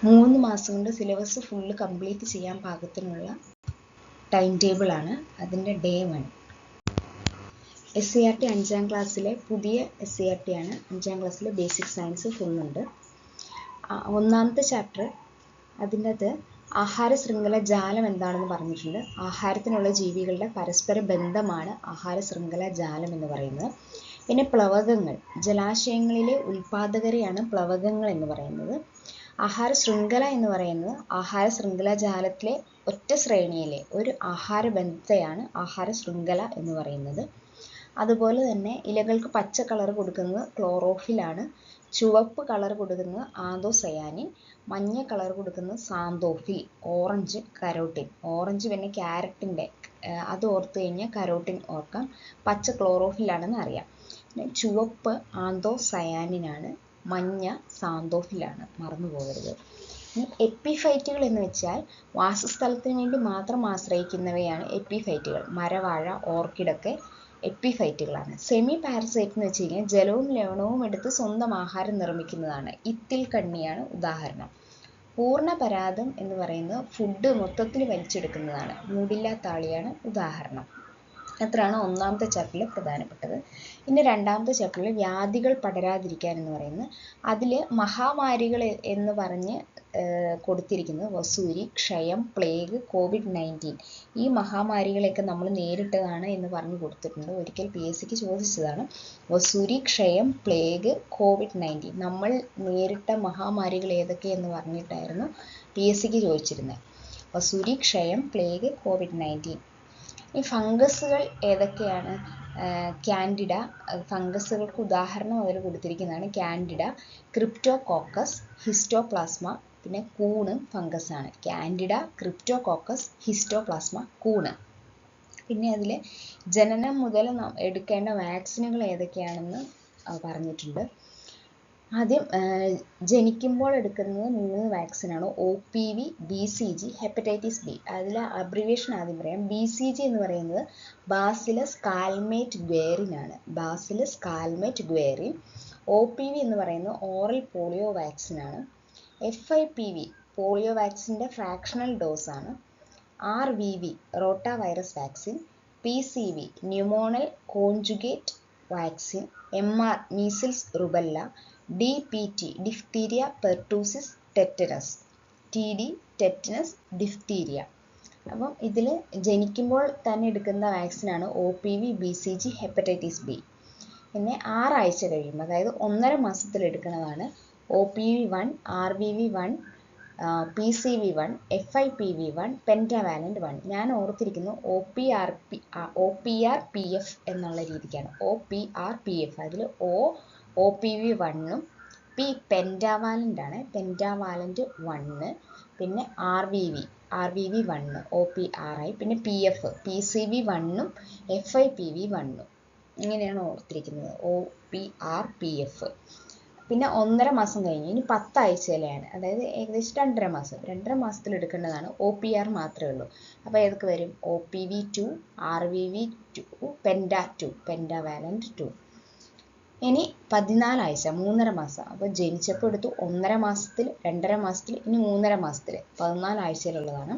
3 മാസം കൊണ്ട് syllabus full complete ചെയ്യാൻ പാകത്തിനുള്ള ടൈം ടേബിളാണ്. അതിൻ്റെ ഡേ 1 SCERT 5ാം ക്ലാസ്സിലെ പുതിയ SCERT ആണ്. 5ാം ക്ലാസ്സിലെ ബേസിക് സയൻസ് ഫുള്ളുണ്ട്. ഒന്നാമത്തെ ചാപ്റ്റർ അതിൻ്റെ അത് ആഹാര ശൃംഖല ജാലം എന്താണെന്ന് പറഞ്ഞിട്ടുണ്ട്. ആഹാരത്തിനുള്ള ജീവികളുടെ പരസ്പര ബന്ധമാണ് ആഹാര ശൃംഖല ജാലം എന്ന് പറയുന്നത്. പിന്നെ പ്ലവകങ്ങൾ, ജലാശയങ്ങളിലെ ഉൽപാദകരെയാണ് പ്ലവകങ്ങൾ എന്ന് പറയുന്നത്. ആഹാര ശൃംഖല എന്ന് പറയുന്നത് ആഹാര ശൃംഖല ജാലത്തിലെ ഒറ്റ ശ്രേണിയിലെ ഒരു ആഹാര ബന്ധത്തെയാണ് ആഹാര ശൃംഖല എന്ന് പറയുന്നത്. അതുപോലെ തന്നെ ഇലകൾക്ക് പച്ച കളർ കൊടുക്കുന്നത് ക്ലോറോഫിലാണ്, ചുവപ്പ് കളർ കൊടുക്കുന്നത് ആന്തോസയാനിൻ, മഞ്ഞ കളർ കൊടുക്കുന്നത് സാന്തോഫിൽ, ഓറഞ്ച് കരോട്ടിൻ. ഓറഞ്ച് പിന്നെ ക്യാരറ്റിൻ്റെ അത് ഓർത്ത് കഴിഞ്ഞാൽ കരോട്ടിൻ ഓർക്കാം. പച്ച ക്ലോറോഫിലാണെന്ന് അറിയാം. പിന്നെ ചുവപ്പ് ആന്തോസയാനിനാണ്, മഞ്ഞ സാന്തോഫിലാണ്, മറന്നു പോകരുത്. ഇനി എപ്പിഫൈറ്റുകൾ എന്ന് വെച്ചാൽ വാസസ്ഥലത്തിന് വേണ്ടി മാത്രം ആശ്രയിക്കുന്നവയാണ് എപ്പിഫൈറ്റുകൾ. മരവാഴ, ഓർക്കിഡൊക്കെ എപ്പിഫൈറ്റുകളാണ്. സെമി പാരസൈറ്റ് എന്ന് വെച്ച് കഴിഞ്ഞാൽ ജലവും ലവണവും എടുത്ത് സ്വന്തം ആഹാരം നിർമ്മിക്കുന്നതാണ്. ഇത്തിൽ കണ്ണിയാണ് ഉദാഹരണം. പൂർണ്ണപരാഗം എന്ന് പറയുന്നത് ഫുഡ് മൊത്തത്തിൽ വലിച്ചെടുക്കുന്നതാണ്. മൂടില്ലാത്ത ആളിയാണ് ഉദാഹരണം. അത്രയാണ് ഒന്നാമത്തെ ചാപ്റ്ററിൽ പ്രധാനപ്പെട്ടത്. ഇനി രണ്ടാമത്തെ ചാപ്റ്ററിൽ വ്യാധികൾ പടരാതിരിക്കാൻ എന്ന് പറയുന്നത് അതിൽ മഹാമാരികൾ എന്ന് പറഞ്ഞ് കൊടുത്തിരിക്കുന്നത് വസൂരി, ക്ഷയം, പ്ലേഗ്, COVID-19 ഈ മഹാമാരികളെയൊക്കെ നമ്മൾ നേരിട്ടതാണ് എന്ന് പറഞ്ഞു കൊടുത്തിട്ടുണ്ട്. ഒരിക്കൽ PSCക്ക് ചോദിച്ചതാണ്. വസൂരി, ക്ഷയം, പ്ലേഗ്, COVID-19 നമ്മൾ നേരിട്ട മഹാമാരികൾ ഏതൊക്കെയെന്ന് പറഞ്ഞിട്ടായിരുന്നു PSCക്ക് ചോദിച്ചിരുന്നത്. വസൂരി, ക്ഷയം, പ്ലേഗ്, COVID-19. ഈ ഫംഗസുകൾ ഏതൊക്കെയാണ്? കാൻഡിഡ, ഫംഗസുകൾക്ക് ഉദാഹരണം അതിൽ കൊടുത്തിരിക്കുന്നതാണ്. കാൻഡിഡ, ക്രിപ്റ്റോകോക്കസ്, ഹിസ്റ്റോപ്ലാസ്മ, പിന്നെ കൂണ് ഫംഗസാണ്. കാൻഡിഡ, ക്രിപ്റ്റോകോക്കസ്, ഹിസ്റ്റോപ്ലാസ്മ, കൂണ്. പിന്നെ അതിൽ ജനനം മുതൽ എടുക്കേണ്ട വാക്സിനുകൾ ഏതൊക്കെയാണെന്ന് പറഞ്ഞിട്ടുണ്ട്. ആദ്യം ജനിക്കുമ്പോൾ എടുക്കുന്നത് 3 വാക്സിനാണ്. OPV, BCG, hepatitis B. അതിൽ അബ്രിവേഷൻ ആദ്യം പറയാം. BCG എന്ന് പറയുന്നത് ബാസിലസ് കാൽമേറ്റ് ഗ്വേറിൻ ആണ്. ബാസിലസ് കാൽമേറ്റ് ഗ്വേറിൻ. OPV എന്ന് പറയുന്നത് ഓറൽ പോളിയോ വാക്സിനാണ്. FIPV പോളിയോ വാക്സിൻ്റെ ഫ്രാക്ഷണൽ ഡോസാണ്. RVV rota virus vaccine. PCV ന്യൂമോണൽ conjugate vaccine. MR measles rubella. DPT diphtheria pertussis tetanus. TD tetanus diphtheria. അപ്പം ഇതിൽ ജനിക്കുമ്പോൾ തന്നെ എടുക്കുന്ന വാക്സിനാണ് OPV, BCG, ഹെപ്പറ്റൈറ്റിസ് ബി. പിന്നെ 6 ആഴ്ച കഴിയുമ്പോൾ, അതായത് 1.5 മാസത്തിൽ എടുക്കുന്നതാണ് OPV1, RVV1, PCV1, FIPV1, pentavalent 1. ഞാൻ ഓർത്തിരിക്കുന്നു OPRPF എന്നുള്ള രീതിക്കാണ്. OPRPF അതിൽ OPV1ഉം P പെൻറ്റാവാലൻ്റ് ആണ്, പെൻറ്റാവാലൻ്റ് 1. പിന്നെ RVV1 OPRI, പിന്നെ PF PCV1ഉം FIPV1ഉം. ഇങ്ങനെയാണ് ഓർത്തിരിക്കുന്നത് OPRPF. പിന്നെ 1.5 മാസം കഴിഞ്ഞ് ഇനി 10 ആഴ്ചയിലാണ്, അതായത് ഏകദേശം 2.5 മാസം. 2.5 മാസത്തിൽ എടുക്കേണ്ടതാണ്. OPR മാത്രമേ ഉള്ളൂ. അപ്പോൾ ഏതൊക്കെ വരും? OPV2, RVV2, പെൻറ്റാ2, pentavalent 2. ഇനി 14 ആഴ്ച, 3.5 മാസം. അപ്പോൾ ജനിച്ചപ്പോൾ എടുത്തു 1.5 മാസത്തിൽ, 2.5 മാസത്തിൽ, ഇനി 3.5 മാസത്തിൽ, 14 ആഴ്ചയിലുള്ളതാണ്.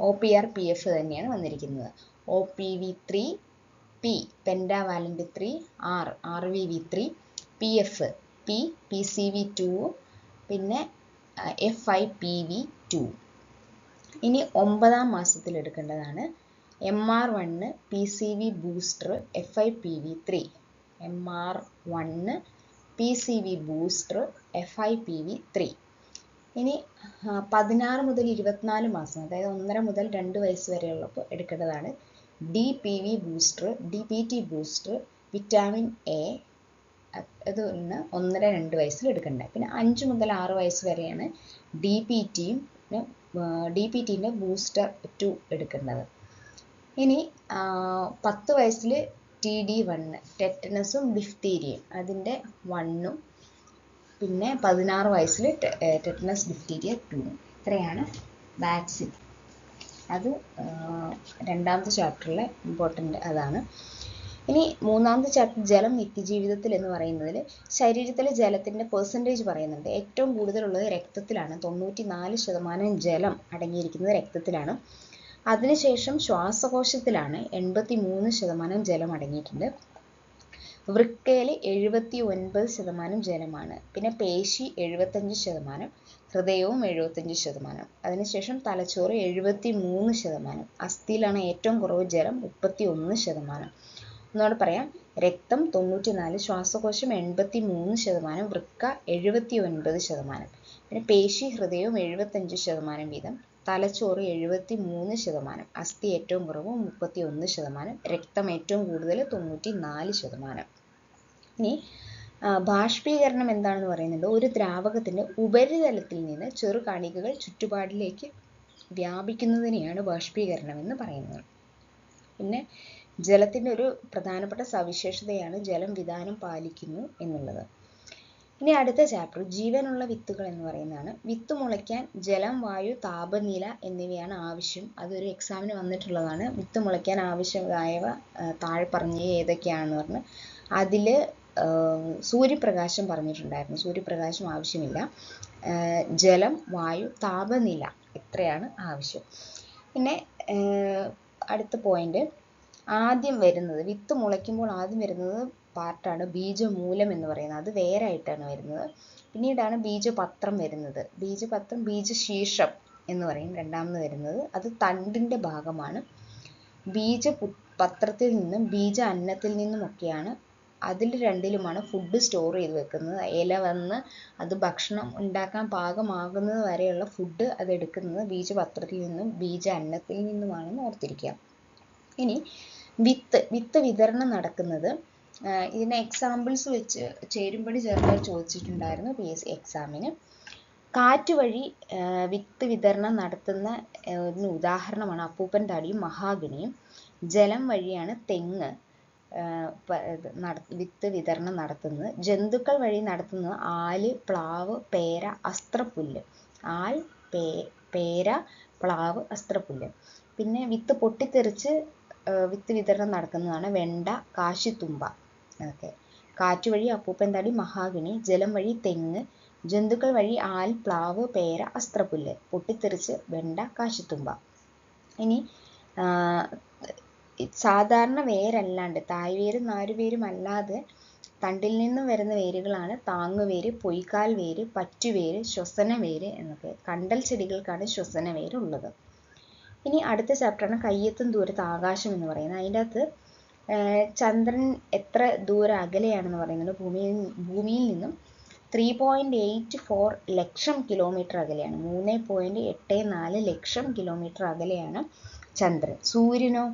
OPRPF തന്നെയാണ് വന്നിരിക്കുന്നത്. OPV3, P pentavalent 3, RVV3, PF P PCV2, പിന്നെ FIPV2. ഇനി 9ാം മാസത്തിൽ എടുക്കേണ്ടതാണ് MR1, PCV booster, FIPV3. MR1, PCV booster, FIPV3. ഇനി 16 മുതൽ 24 മാസം, അതായത് 1.5 മുതൽ 2 വയസ്സ് വരെയുള്ളപ്പോൾ എടുക്കേണ്ടതാണ് DPV booster, DPT booster, vitamin A. അത് 1.5-2 വയസ്സിൽ എടുക്കേണ്ടത്. പിന്നെ 5 മുതൽ 6 വയസ്സ് വരെയാണ് DPTയും DPTൻ്റെ ബൂസ്റ്റർ 2 എടുക്കേണ്ടത്. ഇനി 10 വയസ്സിൽ TD1 ടെറ്റനസും ഡിഫ്തീരിയയും അതിൻ്റെ 1ഉം, പിന്നെ 16 വയസ്സിൽ ടെറ്റനസ് ഡിഫ്തീരിയ 2ഉം. ഇത്രയാണ് വാക്സിൻ. അത് രണ്ടാമത്തെ ചാപ്റ്ററിലെ ഇമ്പോർട്ടൻ്റ് അതാണ്. ഇനി മൂന്നാമത്തെ ചാപ്റ്റർ ജലം നിത്യജീവിതത്തിൽ എന്ന് പറയുന്നതിൽ ശരീരത്തിലെ ജലത്തിൻ്റെ പെർസെൻറ്റേജ് പറയുന്നുണ്ട്. ഏറ്റവും കൂടുതലുള്ളത് രക്തത്തിലാണ്. 94% ജലം അടങ്ങിയിരിക്കുന്നത് രക്തത്തിലാണ്. അതിനുശേഷം ശ്വാസകോശത്തിലാണ് 83% ജലം അടങ്ങിയിട്ടുണ്ട്. വൃക്കയിൽ 79% ജലമാണ്. പിന്നെ പേശി 75%, ഹൃദയവും 75%. അതിനുശേഷം തലച്ചോറ് 73%. അസ്ഥിയിലാണ് ഏറ്റവും കുറവ് ജലം 31%. ഒന്നുകൂടെ പറയാം, രക്തം 94, ശ്വാസകോശം 83%, വൃക്ക 79%, പിന്നെ പേശി ഹൃദയവും 75% വീതം, തലച്ചോറ് 73%, അസ്ഥി ഏറ്റവും കുറവ് 31%, രക്തം ഏറ്റവും കൂടുതൽ 94%. ഇനി ബാഷ്പീകരണം എന്താണെന്ന് പറയുന്നുണ്ട്. ഒരു ദ്രാവകത്തിൻ്റെ ഉപരിതലത്തിൽ നിന്ന് ചെറുകണികകൾ ചുറ്റുപാടിലേക്ക് വ്യാപിക്കുന്നതിനെയാണ് ബാഷ്പീകരണം എന്ന് പറയുന്നത്. പിന്നെ ജലത്തിൻ്റെ ഒരു പ്രധാനപ്പെട്ട സവിശേഷതയാണ് ജലം വിതാനം പാലിക്കുന്നു എന്നുള്ളത്. ഇനി അടുത്ത ചാപ്റ്റർ ജീവനുള്ള വിത്തുകൾ എന്ന് പറയുന്നതാണ്. വിത്ത് മുളയ്ക്കാൻ ജലം, വായു, താപനില എന്നിവയാണ് ആവശ്യം. അതൊരു എക്സാമിന് വന്നിട്ടുള്ളതാണ്. വിത്ത് മുളയ്ക്കാൻ ആവശ്യമായവ താഴെ പറഞ്ഞ ഏതൊക്കെയാണെന്ന് പറഞ്ഞ് അതിൽ സൂര്യപ്രകാശം പറഞ്ഞിട്ടുണ്ടായിരുന്നു. സൂര്യപ്രകാശം ആവശ്യമില്ല. ജലം, വായു, താപനില ഇത്രയാണ് ആവശ്യം. പിന്നെ അടുത്ത പോയിന്റ്, ആദ്യം വരുന്നത് വിത്ത് മുളയ്ക്കുമ്പോൾ ആദ്യം വരുന്നത് പാർട്ടാണ് ബീജമൂലം എന്ന് പറയുന്നത്. അത് വേറെ ആയിട്ടാണ് വരുന്നത്. പിന്നീടാണ് ബീജപത്രം വരുന്നത്. ബീജപത്രം, ബീജശീർഷം എന്ന് പറയും രണ്ടാമത് വരുന്നത്. അത് തണ്ടിൻ്റെ ഭാഗമാണ്. ബീജപത്രത്തിൽ നിന്നും ബീജ അന്നത്തിൽ നിന്നുമൊക്കെയാണ്, അതിൽ രണ്ടിലുമാണ് ഫുഡ് സ്റ്റോർ ചെയ്ത് വെക്കുന്നത്. ഇല വന്ന് അത് ഭക്ഷണം ഉണ്ടാക്കാൻ പാകമാകുന്നത് വരെയുള്ള ഫുഡ് അത് എടുക്കുന്നത് ബീജപത്രത്തിൽ നിന്നും ബീജ അന്നത്തിൽ നിന്നുമാണെന്ന് ഓർത്തിരിക്കുക. ഇനി വിത്ത് വിതരണം നടക്കുന്നത്, ഇതിൻ്റെ എക്സാമ്പിൾസ് വെച്ച് ചേരുംപടി ചേർക്കാൻ ചോദിച്ചിട്ടുണ്ടായിരുന്നു PSC എക്സാമിന്. കാറ്റ് വഴി വിത്ത് വിതരണം നടത്തുന്ന ഒരു ഉദാഹരണമാണ് അപ്പൂപ്പൻ താടിയും മഹാഗണിയും. ജലം വഴിയാണ് തെങ്ങ് വിത്ത് വിതരണം നടത്തുന്നത്. ജന്തുക്കൾ വഴി നടത്തുന്നത് ആല്, പ്ലാവ്, പേര, അസ്ത്രപ്പുല്ല്. ആൽ, പേര, പ്ലാവ്, അസ്ത്രപ്പുല്ല്. പിന്നെ വിത്ത് പൊട്ടിത്തെറിച്ച് വിത്ത് വിതരണം നടക്കുന്നതാണ് വെണ്ട, കാശിത്തുമ്പ. അതൊക്കെ കാറ്റ് വഴി അപ്പൂപ്പൻ താടി, മഹാഗണി. ജലം വഴി തെങ്ങ്. ജന്തുക്കൾ വഴി ആൽ, പ്ലാവ്, പേര, അസ്ത്രപ്പുല്ല്. പൊട്ടിത്തെറിച്ച് വെണ്ട, കാശിത്തുമ്പ. ഇനി സാധാരണ വേരല്ലാണ്ട്, തായ്വേരും നാരുവേരും അല്ലാതെ തണ്ടിൽ നിന്നും വരുന്ന വേരുകളാണ് താങ്ങുവേര്, പൊയ്ക്കാൽ വേര്, പറ്റുവേര്, ശ്വസന വേര് എന്നൊക്കെ. കണ്ടൽ ചെടികൾക്കാണ് ശ്വസന വേര് ഉള്ളത്. ഇനി അടുത്ത ചാപ്റ്ററാണ് കയ്യെത്തും ദൂരത്ത് ആകാശം എന്ന് പറയുന്നത്. അതിൻ്റെ അകത്ത് ചന്ദ്രൻ എത്ര ദൂരം അകലെയാണെന്ന് പറയുന്നത്. ഭൂമിയിൽ നിന്നും 3.84 ലക്ഷം കിലോമീറ്റർ അകലെയാണ്. 3.84 ലക്ഷം കിലോമീറ്റർ അകലെയാണ് ചന്ദ്രൻ. സൂര്യനോ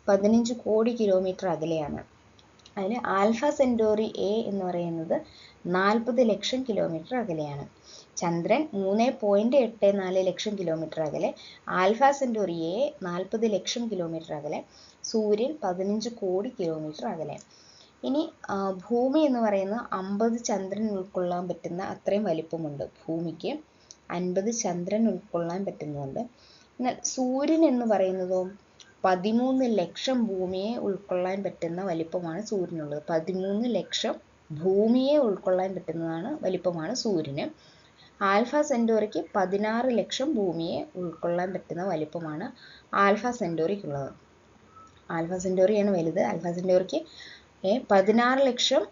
15 കോടി കിലോമീറ്റർ അകലെയാണ്. അതിന് ആൽഫ സെന്റോറി A എന്ന് പറയുന്നത് 40 ലക്ഷം കിലോമീറ്റർ അകലെയാണ്. ചന്ദ്രൻ 3.84 ലക്ഷം കിലോമീറ്റർ അകലെ, alpha Centauri A 40 lakh kilometre അകലെ, സൂര്യൻ 15 കോടി കിലോമീറ്റർ അകലെ. ഇനി ഭൂമി എന്ന് പറയുന്നത് 50 ചന്ദ്രൻ ഉൾക്കൊള്ളാൻ പറ്റുന്ന അത്രയും വലിപ്പമുണ്ട്. ഭൂമിക്ക് 50 ചന്ദ്രൻ ഉൾക്കൊള്ളാൻ പറ്റുന്നുണ്ട്. എന്നാൽ സൂര്യൻ എന്ന് പറയുന്നതോ 13 ലക്ഷം ഭൂമിയെ ഉൾക്കൊള്ളാൻ പറ്റുന്ന വലിപ്പമാണ് സൂര്യനുള്ളത്. 13 ലക്ഷം ഭൂമിയെ ഉൾക്കൊള്ളാൻ പറ്റുന്നതാണ് വലിപ്പമാണ് സൂര്യന്. ആൽഫ സെന്റോറിക്ക് 16 ലക്ഷം ഭൂമിയെ ഉൾക്കൊള്ളാൻ പറ്റുന്ന വലിപ്പമാണ് ആൽഫ സെന്റോറിക്കുള്ളത്. ആൽഫ സെന്റോറിയാണ് വലുത്. ആൽഫ സെന്റോറിക്ക് 16 ലക്ഷം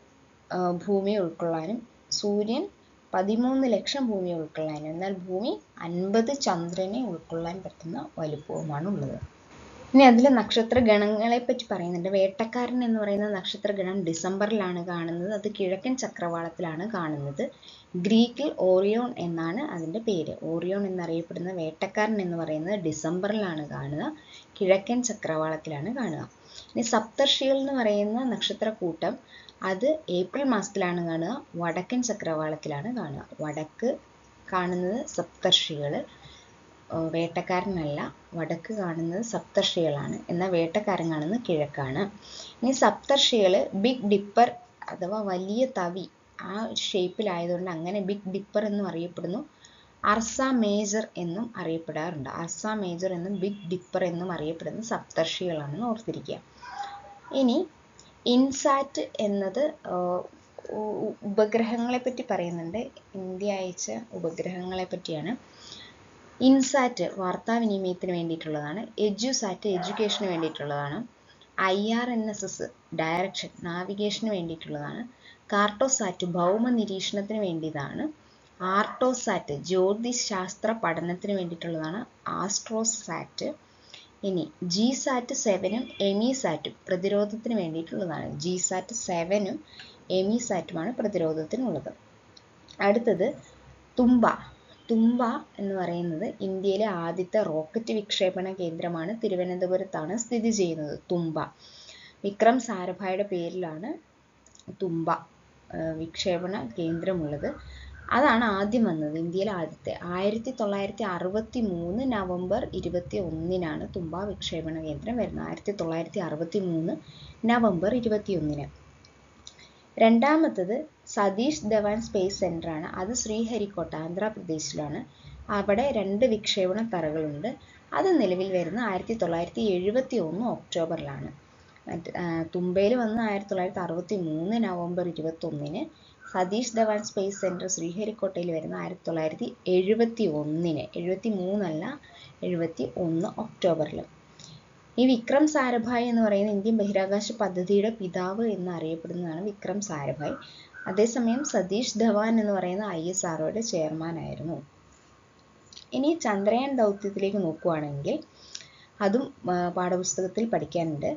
ഭൂമിയെ ഉൾക്കൊള്ളാനും സൂര്യൻ 13 ലക്ഷം ഭൂമിയെ ഉൾക്കൊള്ളാനും, എന്നാൽ ഭൂമി 50 ചന്ദ്രനെ ഉൾക്കൊള്ളാൻ പറ്റുന്ന വലിപ്പവുമാണ് ഉള്ളത്. ഇനി അതിൽ നക്ഷത്ര ഗണങ്ങളെ പറ്റി പറയുന്നുണ്ട്. വേട്ടക്കാരൻ എന്ന് പറയുന്ന നക്ഷത്ര ഗണം ഡിസംബറിലാണ് കാണുന്നത്. അത് കിഴക്കൻ ചക്രവാളത്തിലാണ് കാണുന്നത്. ഗ്രീക്കിൽ ഓറിയോൺ എന്നാണ് അതിൻ്റെ പേര്. ഓറിയോൺ എന്നറിയപ്പെടുന്ന വേട്ടക്കാരൻ എന്ന് പറയുന്നത് ഡിസംബറിലാണ് കാണുക, കിഴക്കൻ ചക്രവാളത്തിലാണ് കാണുക. ഇനി സപ്തർഷികൾ എന്ന് പറയുന്ന നക്ഷത്രക്കൂട്ടം അത് ഏപ്രിൽ മാസത്തിലാണ് കാണുക, വടക്കൻ ചക്രവാളത്തിലാണ് കാണുക. വടക്ക് കാണുന്നത് സപ്തർഷികൾ, വേട്ടക്കാരനല്ല. വടക്ക് കാണുന്നത് സപ്തർഷികളാണ്, എന്നാൽ വേട്ടക്കാരൻ കാണുന്നത് കിഴക്കാണ്. ഇനി സപ്തർഷികൾ ബിഗ് ഡിപ്പർ അഥവാ വലിയ തവി ആ ഷേപ്പിലായതുകൊണ്ട് അങ്ങനെ ബിഗ് ഡിപ്പർ എന്നും അറിയപ്പെടുന്നു. അർസ മേജർ എന്നും അറിയപ്പെടാറുണ്ട്. അർസ മേജർ എന്നും ബിഗ് ഡിപ്പർ എന്നും അറിയപ്പെടുന്ന സപ്തർഷികളാണെന്ന് ഓർത്തിരിക്കുക. ഇനി ഇൻസാറ്റ് എന്നത് ഉപഗ്രഹങ്ങളെ പറ്റി പറയുന്നുണ്ട്. ഇന്ത്യ അയച്ച ഉപഗ്രഹങ്ങളെ പറ്റിയാണ്. ഇൻസാറ്റ് വാർത്താവിനിമയത്തിന് വേണ്ടിയിട്ടുള്ളതാണ്. എഡ്യൂസാറ്റ് എഡ്യൂക്കേഷന് വേണ്ടിയിട്ടുള്ളതാണ്. IRNSS ഡയറക്ഷൻ നാവിഗേഷന് വേണ്ടിയിട്ടുള്ളതാണ്. കാർട്ടോസാറ്റ് ഭൗമ നിരീക്ഷണത്തിന് വേണ്ടിയതാണ്. ആർട്ടോസാറ്റ് ജ്യോതിശാസ്ത്ര പഠനത്തിന് വേണ്ടിയിട്ടുള്ളതാണ്. ആസ്ട്രോസാറ്റ്. ഇനി ജിസാറ്റ് 7ഉം എമിസാറ്റും പ്രതിരോധത്തിന് വേണ്ടിയിട്ടുള്ളതാണ്. ജിസാറ്റ് 7ഉം എമിസാറ്റുമാണ് പ്രതിരോധത്തിനുള്ളത്. അടുത്തത് തുമ്പ. തുമ്പ എന്ന് പറയുന്നത് ഇന്ത്യയിലെ ആദ്യത്തെ റോക്കറ്റ് വിക്ഷേപണ കേന്ദ്രമാണ്. തിരുവനന്തപുരത്താണ് സ്ഥിതി ചെയ്യുന്നത് തുമ്പ. വിക്രം സാരാഭായുടെ പേരിലാണ് തുമ്പ വിക്ഷേപണ കേന്ദ്രമുള്ളത്. അതാണ് ആദ്യം വന്നത്, ഇന്ത്യയിലെ ആദ്യത്തെ. 1963 നവംബർ 21-നാണ് തുമ്പ വിക്ഷേപണ കേന്ദ്രം വരുന്നത്. 1963 നവംബർ 21-ന്. രണ്ടാമത്തത് സതീഷ് ധവാൻ സ്പേസ് സെന്റർ ആണ്. അത് ശ്രീഹരിക്കോട്ട ആന്ധ്രാപ്രദേശിലാണ്. അവിടെ 2 വിക്ഷേപണ തറകളുണ്ട്. അത് നിലവിൽ വരുന്ന 1971 ഒക്ടോബറിലാണ്. തുമ്പയിൽ വന്ന് 1963 നവംബർ 21-ന്. സതീഷ് ധവാൻ സ്പേസ് സെന്റർ ശ്രീഹരിക്കോട്ടയിൽ വരുന്ന 1971-ന്. 73 അല്ല, 71 ഒക്ടോബറിൽ. ഈ വിക്രം സാരാഭായ് എന്ന് പറയുന്ന ഇന്ത്യൻ ബഹിരാകാശ പദ്ധതിയുടെ പിതാവ് എന്നറിയപ്പെടുന്നതാണ് വിക്രം സാരാഭായ്. അതേസമയം സതീഷ് ധവാൻ എന്ന് പറയുന്ന ISROയുടെ ചെയർമാൻ ആയിരുന്നു. ഇനി ചന്ദ്രയാൻ ദൗത്യത്തിലേക്ക് നോക്കുകയാണെങ്കിൽ അതും പാഠപുസ്തകത്തിൽ പഠിക്കാനുണ്ട്.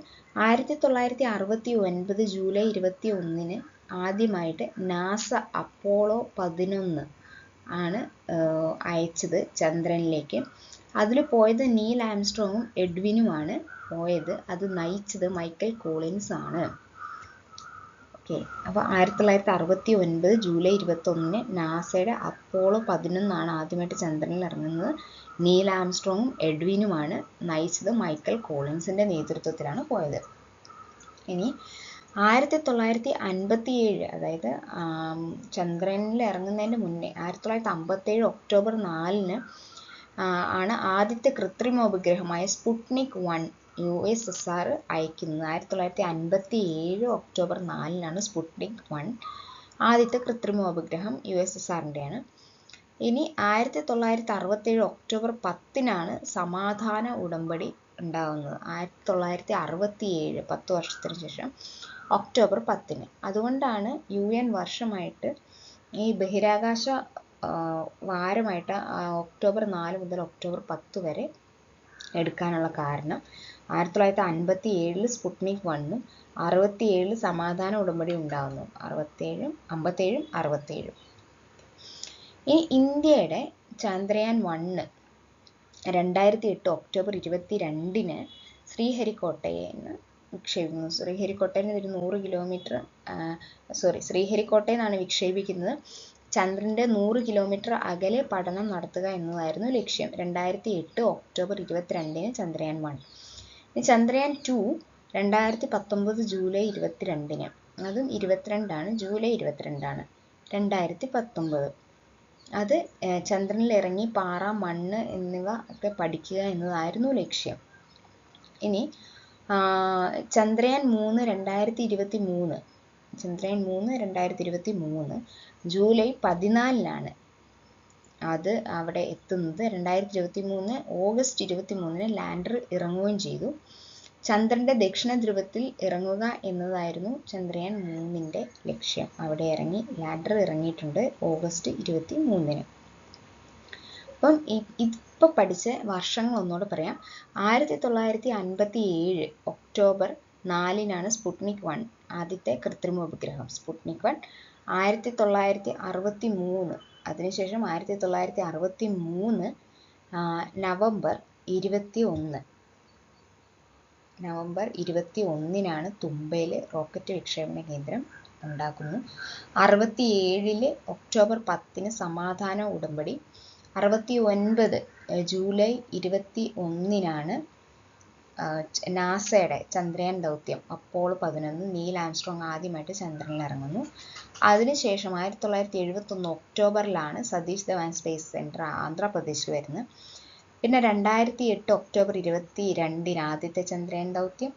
1969 ജൂലൈ 21-ന് ആദ്യമായിട്ട് നാസ അപ്പോളോ 11 ആണ് അയച്ചത് ചന്ദ്രനിലേക്ക്. അതിൽ പോയത് നീൽ ആംസ്ട്രോങ്ങും എഡ്വിനുമാണ് പോയത്. അത് നയിച്ചത് മൈക്കൽ കോളിൻസ് ആണ്. ഓക്കെ, അപ്പോൾ 1969 ജൂലൈ 21-ന് നാസയുടെ അപ്പോളോ 11 ആണ് ആദ്യമായിട്ട് ചന്ദ്രനിൽ ഇറങ്ങുന്നത്. നീൽ ആംസ്ട്രോങ്ങും എഡ്വിനുമാണ് നയിച്ചത്. മൈക്കൽ കോളിൻസിന്റെ നേതൃത്വത്തിലാണ് പോയത്. ഇനി 1957, അതായത് ചന്ദ്രനിൽ ഇറങ്ങുന്നതിന് മുന്നേ 1957 ഒക്ടോബർ 4-ന് ആണ് ആദ്യത്തെ കൃത്രിമോപഗ്രഹമായ സ്പുട്നിക് 1 USSR അയക്കുന്നത്. 1957 ഒക്ടോബർ 4-നാണ് സ്പുട്നിക് 1 ആദ്യത്തെ കൃത്രിമോപഗ്രഹം USSRൻ്റെയാണ്. ഇനി 1967 ഒക്ടോബർ 10-നാണ് സമാധാന ഉടമ്പടി ഉണ്ടാകുന്നത്. 1967 10 വർഷത്തിന് ശേഷം ഒക്ടോബർ 10-ന്. അതുകൊണ്ടാണ് UN വർഷമായിട്ട് ഈ ബഹിരാകാശ വാരമായിട്ട് ഒക്ടോബർ 4 മുതൽ ഒക്ടോബർ 10 വരെ എടുക്കാനുള്ള കാരണം. 1957 സ്പുട്നിക് 1ഉം 67 സമാധാന ഉടമ്പടി ഉണ്ടാകുന്നു. 57, 67. ഈ ഇന്ത്യയുടെ ചന്ദ്രയാൻ 1 2008 ഒക്ടോബർ 22-ന് ശ്രീഹരിക്കോട്ടയിൽ നിന്ന് വിക്ഷേപിക്കുന്നു. ശ്രീഹരിക്കോട്ടയിൽ നിന്ന് ഒരു 100 കിലോമീറ്റർ ശ്രീഹരിക്കോട്ടയിൽ നിന്നാണ് വിക്ഷേപിക്കുന്നത്. ചന്ദ്രൻ്റെ 100 കിലോമീറ്റർ അകലെ പഠനം നടത്തുക എന്നതായിരുന്നു ലക്ഷ്യം. 2008 ഒക്ടോബർ 22-ന് ചന്ദ്രയാൻ 1. ചന്ദ്രയാൻ 2 2019 ജൂലൈ 22-ന്. അതും 22-ആണ്, ജൂലൈ 22-ആണ് 2019. അത് ചന്ദ്രനിൽ ഇറങ്ങി പാറ, മണ്ണ് എന്നിവ ഒക്കെ പഠിക്കുക എന്നതായിരുന്നു ലക്ഷ്യം. ഇനി ചന്ദ്രയാൻ 3 2023. ചന്ദ്രയാൻ 3 2023 ജൂലൈ 14-നാണ് അത് അവിടെ എത്തുന്നത്. 2023 ഓഗസ്റ്റ് 23-ന് ലാൻഡർ ഇറങ്ങുകയും ചെയ്തു. ചന്ദ്രൻ്റെ ദക്ഷിണ ധ്രുവത്തിൽ ഇറങ്ങുക എന്നതായിരുന്നു ചന്ദ്രയാൻ 3-ൻ്റെ ലക്ഷ്യം. അവിടെ ഇറങ്ങി ലാൻഡർ ഇറങ്ങിയിട്ടുണ്ട് ഓഗസ്റ്റ് 23-ന്. അപ്പം ഇപ്പോൾ പഠിച്ച വർഷങ്ങൾ ഒന്നുകൂടെ പറയാം. 1957 ഒക്ടോബർ 4-നാണ് സ്പുട്നിക് 1 ആദ്യത്തെ കൃത്രിമോപഗ്രഹം സ്പുട്നിക് 1. 1963 അതിനുശേഷം 1963 നവംബർ 21-നാണ് തുമ്പയിൽ റോക്കറ്റ് വിക്ഷേപണ കേന്ദ്രം ഉണ്ടാക്കുന്നു. 67 ഒക്ടോബർ 10-ന് സമാധാന ഉടമ്പടി. 69 ജൂലൈ 21-നാണ് നാസയുടെ ചന്ദ്രയാൻ ദൗത്യം അപ്പോളോ 11 നീൽ ആംസ്ട്രോങ് ആദ്യമായിട്ട് ചന്ദ്രനിൽ ഇറങ്ങുന്നു. അതിനുശേഷം 1971 ഒക്ടോബറിലാണ് സതീഷ് ധവാൻ സ്പേസ് സെന്റർ ആന്ധ്രാപ്രദേശിൽ വരുന്നത്. പിന്നെ 2008 ഒക്ടോബർ 22-ന് ആദ്യത്തെ ചന്ദ്രയാൻ ദൗത്യം.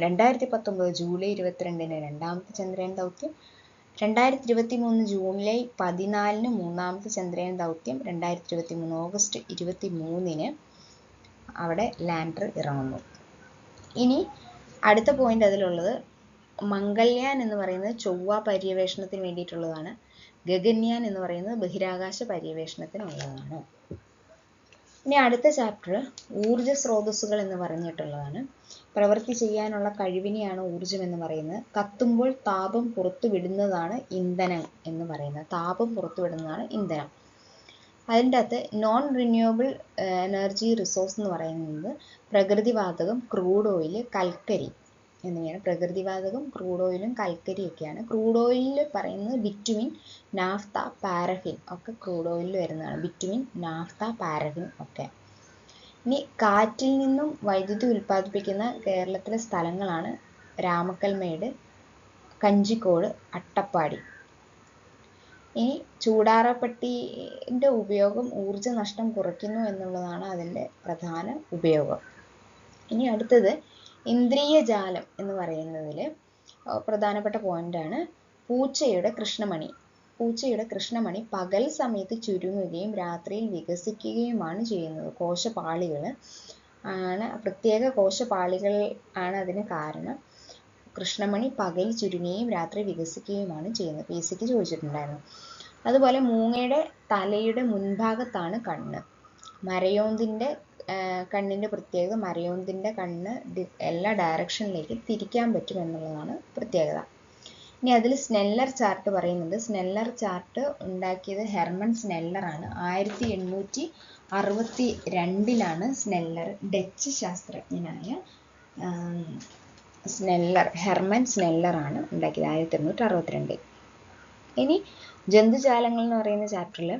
2019 ജൂലൈ 22 രണ്ടാമത്തെ ചന്ദ്രയാൻ ദൗത്യം, 2023 ജൂലൈ 14 മൂന്നാമത്തെ ചന്ദ്രയാൻ ദൗത്യം, 2023 ഓഗസ്റ്റ് 23 അവിടെ ലാൻഡർ ഇറങ്ങുന്നു. ഇനി അടുത്ത പോയിന്റ് അതിലുള്ളത് മംഗൾയാൻ എന്ന് പറയുന്നത് ചൊവ്വ പര്യവേഷണത്തിന് വേണ്ടിയിട്ടുള്ളതാണ്. ഗഗൻയാൻ എന്ന് പറയുന്നത് ബഹിരാകാശ പര്യവേഷണത്തിനുള്ളതാണ്. ഇനി അടുത്ത ചാപ്റ്റർ ഊർജ സ്രോതസ്സുകൾ എന്ന് പറഞ്ഞിട്ടുള്ളതാണ്. പ്രവൃത്തി ചെയ്യാനുള്ള കഴിവിനെയാണ് ഊർജം എന്ന് പറയുന്നത്. കത്തുമ്പോൾ താപം പുറത്തുവിടുന്നതാണ് ഇന്ധനം എന്ന് പറയുന്നത്. താപം പുറത്തുവിടുന്നതാണ് ഇന്ധനം. അതിൻ്റെ അകത്ത് നോൺ റിന്യൂവബിൾ എനർജി റിസോഴ്സ് എന്ന് പറയുന്നത് പ്രകൃതിവാതകം, ക്രൂഡ് ഓയിൽ, കൽക്കരി എന്നിവയാണ്. പ്രകൃതിവാതകം, ക്രൂഡ് ഓയിലും കൽക്കരിയൊക്കെയാണ്. ക്രൂഡ് ഓയിലിൽ പറയുന്നത് ബിറ്റുമിൻ, നാഫ്ത, പാരഫിൻ ഒക്കെ ക്രൂഡ് ഓയിലിൽ വരുന്നതാണ്. ബിറ്റുമിൻ, നാഫ്ത, പാരഫിൻ ഒക്കെ. ഇനി കാറ്റിൽ നിന്നും വൈദ്യുതി ഉൽപ്പാദിപ്പിക്കുന്ന കേരളത്തിലെ സ്ഥലങ്ങളാണ് രാമക്കൽമേട്, കഞ്ചിക്കോട്, അട്ടപ്പാടി. ഇനി ചൂടാറപ്പട്ടിൻ്റെ ഉപയോഗം ഊർജ്ജ നഷ്ടം കുറയ്ക്കുന്നു എന്നുള്ളതാണ് അതിൻ്റെ പ്രധാന ഉപയോഗം. ഇനി അടുത്തത് ഇന്ദ്രിയ ജാലം എന്ന് പറയുന്നതിൽ പ്രധാനപ്പെട്ട പോയിന്റാണ് പൂച്ചയുടെ കൃഷ്ണമണി. പൂച്ചയുടെ കൃഷ്ണമണി പകൽ സമയത്ത് ചുരുങ്ങുകയും രാത്രിയിൽ വികസിക്കുകയുമാണ് ചെയ്യുന്നത്. കോശപാളികൾ ആണ്, പ്രത്യേക കോശപാളികൾ ആണ് അതിന് കാരണം. കൃഷ്ണമണി പകൽ ചുരുങ്ങുകയും രാത്രി വികസിക്കുകയുമാണ് ചെയ്യുന്നത്. PSC ചോദിച്ചിട്ടുണ്ടായിരുന്നു. അതുപോലെ മൂങ്ങയുടെ തലയുടെ മുൻഭാഗത്താണ് കണ്ണ്. മരയോന്തിൻ്റെ കണ്ണിൻ്റെ പ്രത്യേകത മരയോന്തിൻ്റെ കണ്ണ് എല്ലാ ഡയറക്ഷനിലേക്ക് തിരിക്കാൻ പറ്റും എന്നുള്ളതാണ് പ്രത്യേകത. ഇനി അതിൽ സ്നെല്ലർ ചാർട്ട് പറയുന്നുണ്ട്. സ്നെല്ലർ ചാർട്ട് ഉണ്ടാക്കിയത് ഹെർമൻ സ്നെല്ലറാണ്. 1862 സ്നെല്ലർ, ഡച്ച് ശാസ്ത്രജ്ഞനായ ഹെർമൻ സ്നെല്ലറാണ് ഉണ്ടാക്കിയത്. 1862. ഇനി ജന്തുജാലങ്ങൾ എന്ന് പറയുന്ന ചാപ്റ്ററിൽ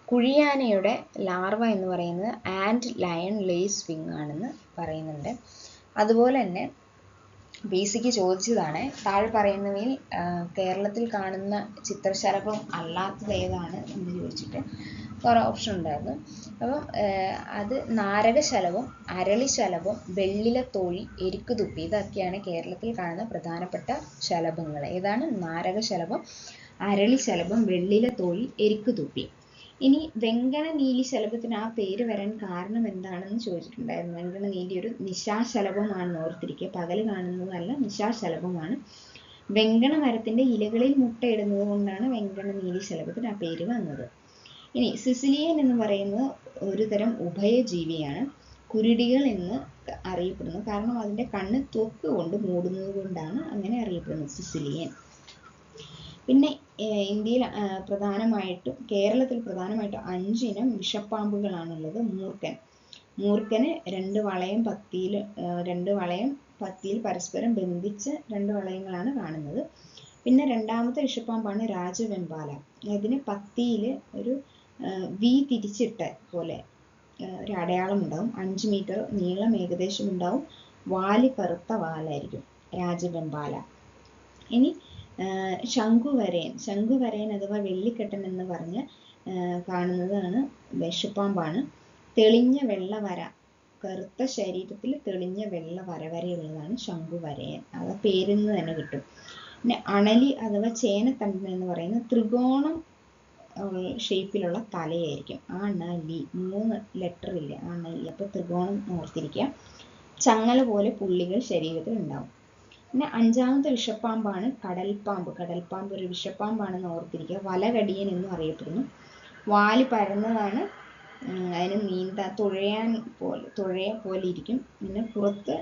കുഴിയാനയുടെ ലാർവ എന്ന് പറയുന്നത് ആൻഡ് ലയൺ ലേസ് വിങ് ആണെന്ന് പറയുന്നുണ്ട്. അതുപോലെ തന്നെ PSCക്ക് ചോദിച്ചതാണ് താഴെ പറയുന്നവയിൽ കേരളത്തിൽ കാണുന്ന ചിത്രശലഭം അല്ലാത്തത് ഏതാണ് എന്ന് ചോദിച്ചിട്ട് കുറേ ഓപ്ഷൻ ഉണ്ടായിരുന്നു. അപ്പം അത് നാരകശലഭം, അരളിശലഭം, വെള്ളിലത്തോഴി, എരിക്കുതുപ്പി ഇതൊക്കെയാണ് കേരളത്തിൽ കാണുന്ന പ്രധാനപ്പെട്ട ശലഭങ്ങൾ. ഏതാണ്? നാരകശലഭം, അരളിശലഭം, വെള്ളിലത്തോഴി, എരിക്കുതുപ്പി. ഇനി വെങ്കണ നീലി ശലഭത്തിന് ആ പേര് വരാൻ കാരണം എന്താണെന്ന് ചോദിച്ചിട്ടുണ്ടായിരുന്നു. വെങ്കണ നീലി ഒരു നിശാശലഭമാണെന്ന് ഓർത്തിരിക്കുക. പകൽ കാണുന്നതല്ല, നിശാശലഭമാണ്. വെങ്കണ മരത്തിന്റെ ഇലകളിൽ മുട്ടയിടുന്നത് കൊണ്ടാണ് വെങ്കണ നീലി ശലഭത്തിന് ആ പേര് വന്നത്. ഇനി സിസിലിയൻ എന്ന് പറയുന്നത് ഒരു തരം ഉഭയജീവിയാണ്. കുരുടികൾ എന്ന് അറിയപ്പെടുന്നു. കാരണം അതിന്റെ കണ്ണ് ത്വക്ക് കൊണ്ട് മൂടുന്നത് കൊണ്ടാണ് അങ്ങനെ അറിയപ്പെടുന്നത് സിസിലിയൻ. പിന്നെ ഇന്ത്യയിൽ കേരളത്തിൽ പ്രധാനമായിട്ടും 5 ഇനം വിഷപ്പാമ്പുകളാണുള്ളത്. മൂർഖന് 2 വളയം പത്തിയിൽ പരസ്പരം ബന്ധിച്ച 2 വളയങ്ങളാണ് കാണുന്നത്. പിന്നെ രണ്ടാമത്തെ വിഷപ്പാമ്പാണ് രാജവെമ്പാല. അതിന് പത്തിയിൽ ഒരു V തിരിച്ചിട്ട പോലെ ഒരു അടയാളം ഉണ്ടാവും. 5 മീറ്റർ നീളം ഏകദേശം ഉണ്ടാവും. വാല് കറുത്ത വാലായിരിക്കും രാജവെമ്പാല. ഇനി ശംഖുവരയൻ അഥവാ വെള്ളിക്കെട്ടൻ എന്ന് പറഞ്ഞ് കാണുന്നതാണ് വിഷപ്പാമ്പാണ്. തെളിഞ്ഞ വെള്ളവര, കറുത്ത ശരീരത്തിൽ തെളിഞ്ഞ വെള്ള വരയുള്ളതാണ് ശംഖുവരയൻ. അത് പേരിൽ നിന്ന് തന്നെ കിട്ടും. പിന്നെ അണലി അഥവാ ചേനത്തണ്ടൻ എന്ന് പറയുന്ന ത്രികോണം ഷേപ്പിലുള്ള തലയായിരിക്കും. അണലി 3 ലെറ്റർ ഇല്ല, അണലി. അപ്പോൾ ത്രികോണം ഓർത്തിരിക്കുക. ചങ്ങല പോലെ പുള്ളികൾ ശരീരത്തിൽ ഉണ്ടാവും. പിന്നെ 5ാമത്തെ വിഷപ്പാമ്പാണ് കടൽപ്പാമ്പ്. കടൽപ്പാമ്പ് ഒരു വിഷപ്പാമ്പാണെന്ന് ഓർത്തിരിക്കുക. വലകടിയൻ എന്നും അറിയപ്പെടുന്നു. വാല് പരന്നതാണ്, അതിന് തുഴയ പോലെ ഇരിക്കും. പിന്നെ പുറത്ത്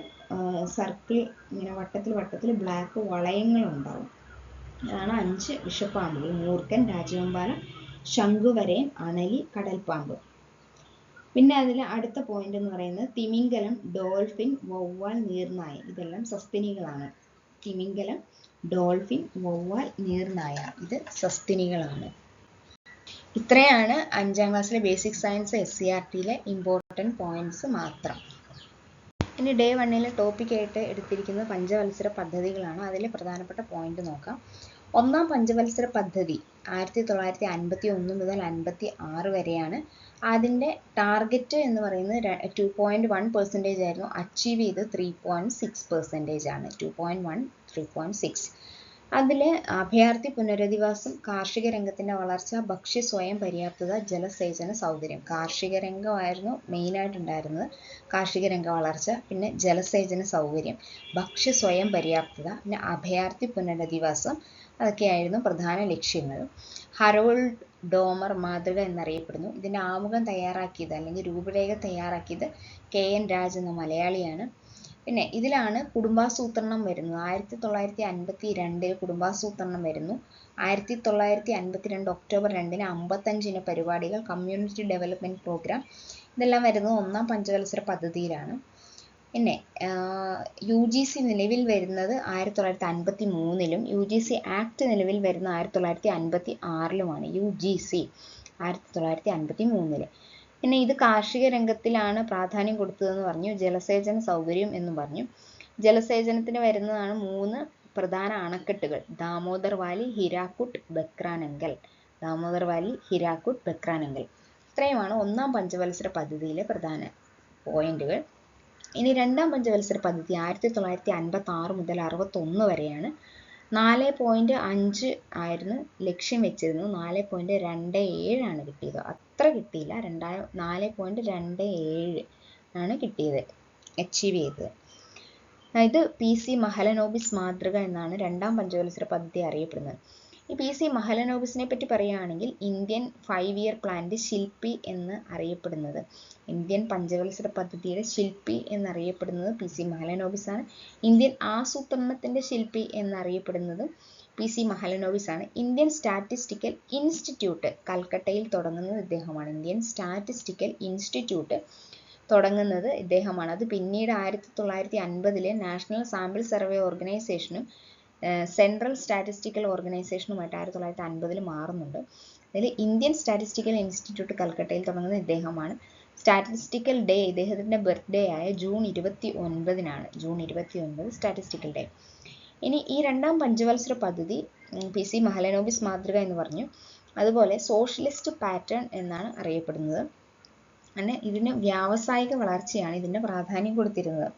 സർക്കിൾ ഇങ്ങനെ വട്ടത്തിൽ ബ്ലാക്ക് വളയങ്ങളുണ്ടാവും. അതാണ് 5 വിഷപ്പാമ്പുകൾ: മൂർഖൻ, രാജവെമ്പാല, ശംഖുവരയൻ, അണലി, കടൽപ്പാമ്പ്. പിന്നെ അതിൽ അടുത്ത പോയിന്റ് എന്ന് പറയുന്നത് തിമിംഗലം, ഡോൾഫിൻ, വവ്വാൽ, നീർനായ. ഇതെല്ലാം സസ്തനികളാണ്. തിമിംഗലം, ഡോൾഫിൻ, വവ്വാൽ, നീർനായ ഇത് സസ്തനികളാണ്. ഇത്രയാണ് 5ാം ക്ലാസ്സിലെ ബേസിക് സയൻസ് SCERTയിലെ ഇമ്പോർട്ടൻറ്റ് പോയിന്റ്സ് മാത്രം. ഇനി ഡേ 1 ടോപ്പിക്കായിട്ട് എടുത്തിരിക്കുന്ന പഞ്ചവത്സര പദ്ധതികളാണ്. അതിലെ പ്രധാനപ്പെട്ട പോയിന്റ് നോക്കാം. 1ാം പഞ്ചവത്സര പദ്ധതി 1951 മുതൽ 56 വരെയാണ്. അതിൻ്റെ ടാർഗറ്റ് എന്ന് പറയുന്നത് 2.1% ആയിരുന്നു. അച്ചീവ് ചെയ്ത് 3.6% ആണ്. 2.1 3.6. അതിൽ അഭയാർത്ഥി പുനരധിവാസം, കാർഷിക രംഗത്തിൻ്റെ വളർച്ച, ഭക്ഷ്യ സ്വയം പര്യാപ്തത, ജലസേചന സൗകര്യം. കാർഷിക രംഗമായിരുന്നു മെയിനായിട്ടുണ്ടായിരുന്നത്. കാർഷിക രംഗ വളർച്ച, പിന്നെ ജലസേചന സൗകര്യം, ഭക്ഷ്യ സ്വയം പര്യാപ്തത, പിന്നെ അഭയാർത്ഥി പുനരധിവാസം, അതൊക്കെയായിരുന്നു പ്രധാന ലക്ഷ്യങ്ങൾ. ഹറോൾഡ് ഡോമർ മാതൃക എന്നറിയപ്പെടുന്നു. ഇതിൻ്റെ ആമുഖം തയ്യാറാക്കിയത് അല്ലെങ്കിൽ രൂപരേഖ തയ്യാറാക്കിയത് KN രാജ് എന്ന മലയാളിയാണ്. പിന്നെ ഇതിലാണ് കുടുംബാസൂത്രണം വരുന്നത്. 1952 കുടുംബാസൂത്രണം വരുന്നു. 1952 ഒക്ടോബർ 2 55 പരിപാടികൾ, കമ്മ്യൂണിറ്റി ഡെവലപ്മെൻറ്റ് പ്രോഗ്രാം, ഇതെല്ലാം വരുന്നത് ഒന്നാം പഞ്ചവത്സര പദ്ധതിയിലാണ്. പിന്നെ UGC നിലവിൽ വരുന്നത് 1953 UGC ആക്ട് നിലവിൽ വരുന്ന 1956 UGC 1953. പിന്നെ ഇത് കാർഷിക രംഗത്തിലാണ് പ്രാധാന്യം കൊടുത്തതെന്ന് പറഞ്ഞു. ജലസേചന സൗകര്യം എന്നും പറഞ്ഞു. ജലസേചനത്തിന് വരുന്നതാണ് 3 പ്രധാന അണക്കെട്ടുകൾ: ദാമോദർ വാലി, ഹിരാക്കുഡ്, ബക്രാനങ്കൽ. ദാമോദർ വാലി, ഹിരാക്കുഡ്, ബക്രാനങ്കൽ. ഇത്രയുമാണ് ഒന്നാം പഞ്ചവത്സര പദ്ധതിയിലെ പ്രധാന പോയിന്റുകൾ. ഇനി രണ്ടാം പഞ്ചവത്സര പദ്ധതി 1956 മുതൽ 61 വരെയാണ്. 4.5 ആയിരുന്നു ലക്ഷ്യം വെച്ചിരുന്നു. 4.27 ആണ് കിട്ടിയത്. അത്ര കിട്ടിയില്ല. 4.27 ആണ് കിട്ടിയത്, അച്ചീവ് ചെയ്തത്. ഇത് PC മഹലനോബിസ് മാതൃക എന്നാണ് രണ്ടാം പഞ്ചവത്സര പദ്ധതി അറിയപ്പെടുന്നത്. ഈ PC മഹലനോബിസിനെ പറ്റി പറയുകയാണെങ്കിൽ ഇന്ത്യൻ 5 ഇയർ പ്ലാനിൻ്റെ ശില്പി എന്ന് അറിയപ്പെടുന്നത്, ഇന്ത്യൻ പഞ്ചവത്സര പദ്ധതിയുടെ ശില്പി എന്നറിയപ്പെടുന്നത് PC മഹലനോബിസ് ആണ്. ഇന്ത്യൻ ആസൂത്രണത്തിൻ്റെ ശില്പി എന്നറിയപ്പെടുന്നതും PC മഹലനോബിസ് ആണ്. ഇന്ത്യൻ സ്റ്റാറ്റിസ്റ്റിക്കൽ ഇൻസ്റ്റിറ്റ്യൂട്ട് കൽക്കട്ടയിൽ തുടങ്ങുന്നത് ഇദ്ദേഹമാണ്. ഇന്ത്യൻ സ്റ്റാറ്റിസ്റ്റിക്കൽ ഇൻസ്റ്റിറ്റ്യൂട്ട് തുടങ്ങുന്നത് ഇദ്ദേഹമാണ്. അത് പിന്നീട് 1950 നാഷണൽ സാമ്പിൾ സർവേ ഓർഗനൈസേഷനും സെൻട്രൽ സ്റ്റാറ്റിസ്റ്റിക്കൽ ഓർഗനൈസേഷനുമായിട്ട് 1950 മാറുന്നുണ്ട്. അതിൽ ഇന്ത്യൻ സ്റ്റാറ്റിസ്റ്റിക്കൽ ഇൻസ്റ്റിറ്റ്യൂട്ട് കൽക്കട്ടയിൽ തുടങ്ങുന്നത് ഇദ്ദേഹമാണ്. സ്റ്റാറ്റിസ്റ്റിക്കൽ ഡേ ഇദ്ദേഹത്തിൻ്റെ ബർത്ത്ഡേ ആയ ജൂൺ 29 ജൂൺ 29 സ്റ്റാറ്റിസ്റ്റിക്കൽ ഡേ. ഇനി ഈ രണ്ടാം പഞ്ചവത്സര പദ്ധതി PC മഹലനോബിസ് മാതൃക എന്ന് പറഞ്ഞു. അതുപോലെ സോഷ്യലിസ്റ്റ് പാറ്റേൺ എന്നാണ് അറിയപ്പെടുന്നത്. അങ്ങനെ ഇതിന് വ്യാവസായിക വളർച്ചയാണ് ഇതിൻ്റെ പ്രാധാന്യം കൊടുത്തിരുന്നത്.